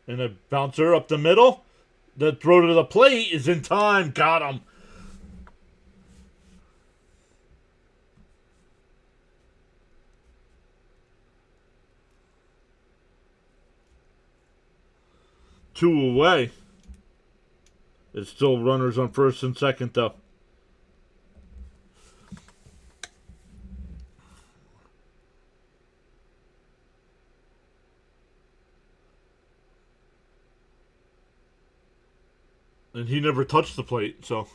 And a bouncer up the middle. The throw to the plate is in time. Got him. Two away. It's still runners on first and second, though. And he never touched the plate, so.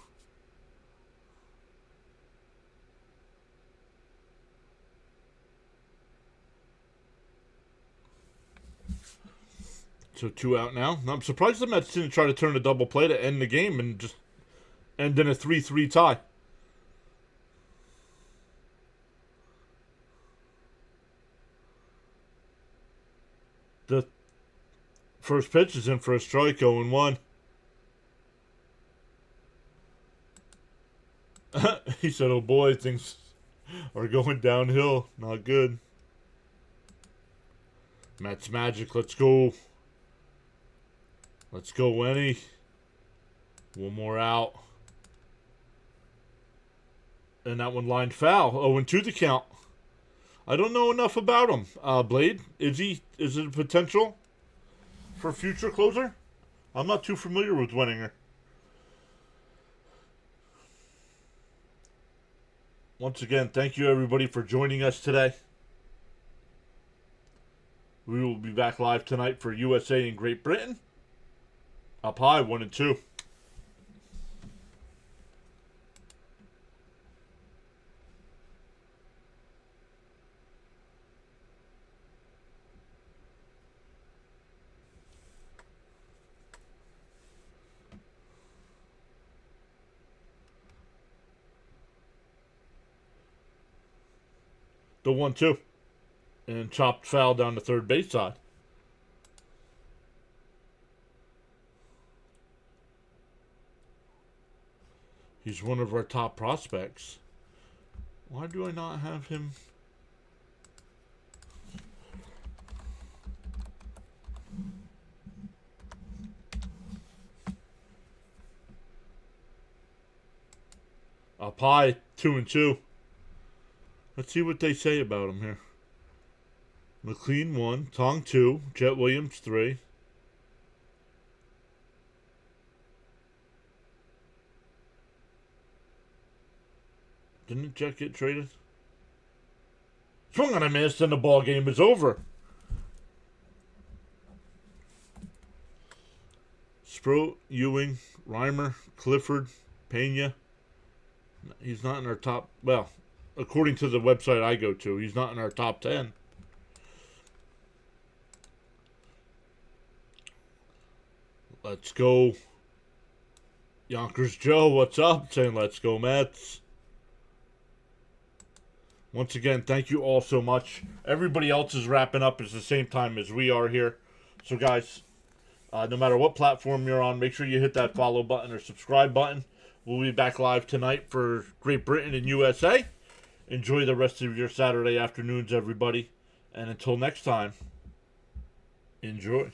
So 2 out now. I'm surprised the Mets didn't try to turn a double play to end the game and just end in a 3-3 tie. The first pitch is in for a strike, 0-1. He said, oh boy, things are going downhill. Not good. Mets magic, let's go. Let's go, Wenny. One more out. And that one lined foul. 0-2 the count. I don't know enough about him. Blade, is it a potential for future closer? I'm not too familiar with Wenninger. Once again, thank you everybody for joining us today. We will be back live tonight for USA and Great Britain. Up high, 1-2. The 1-2. And chopped foul down the third base side. He's one of our top prospects. Why do I not have him? Up high, 2-2. Let's see what they say about him here. McLean 1, Tong 2, Jet Williams 3. Didn't Jet get traded? Swung on a miss and the ball game is over. Sproat, Ewing, Reimer, Clifford, Pena. He's not in our top. Well, according to the website I go to, he's not in our top 10. Let's go. Yonkers Joe, what's up? Saying let's go Mets. Once again, thank you all so much. Everybody else is wrapping up at the same time as we are here. So guys, no matter what platform you're on, make sure you hit that follow button or subscribe button. We'll be back live tonight for Great Britain and USA. Enjoy the rest of your Saturday afternoons, everybody. And until next time, enjoy.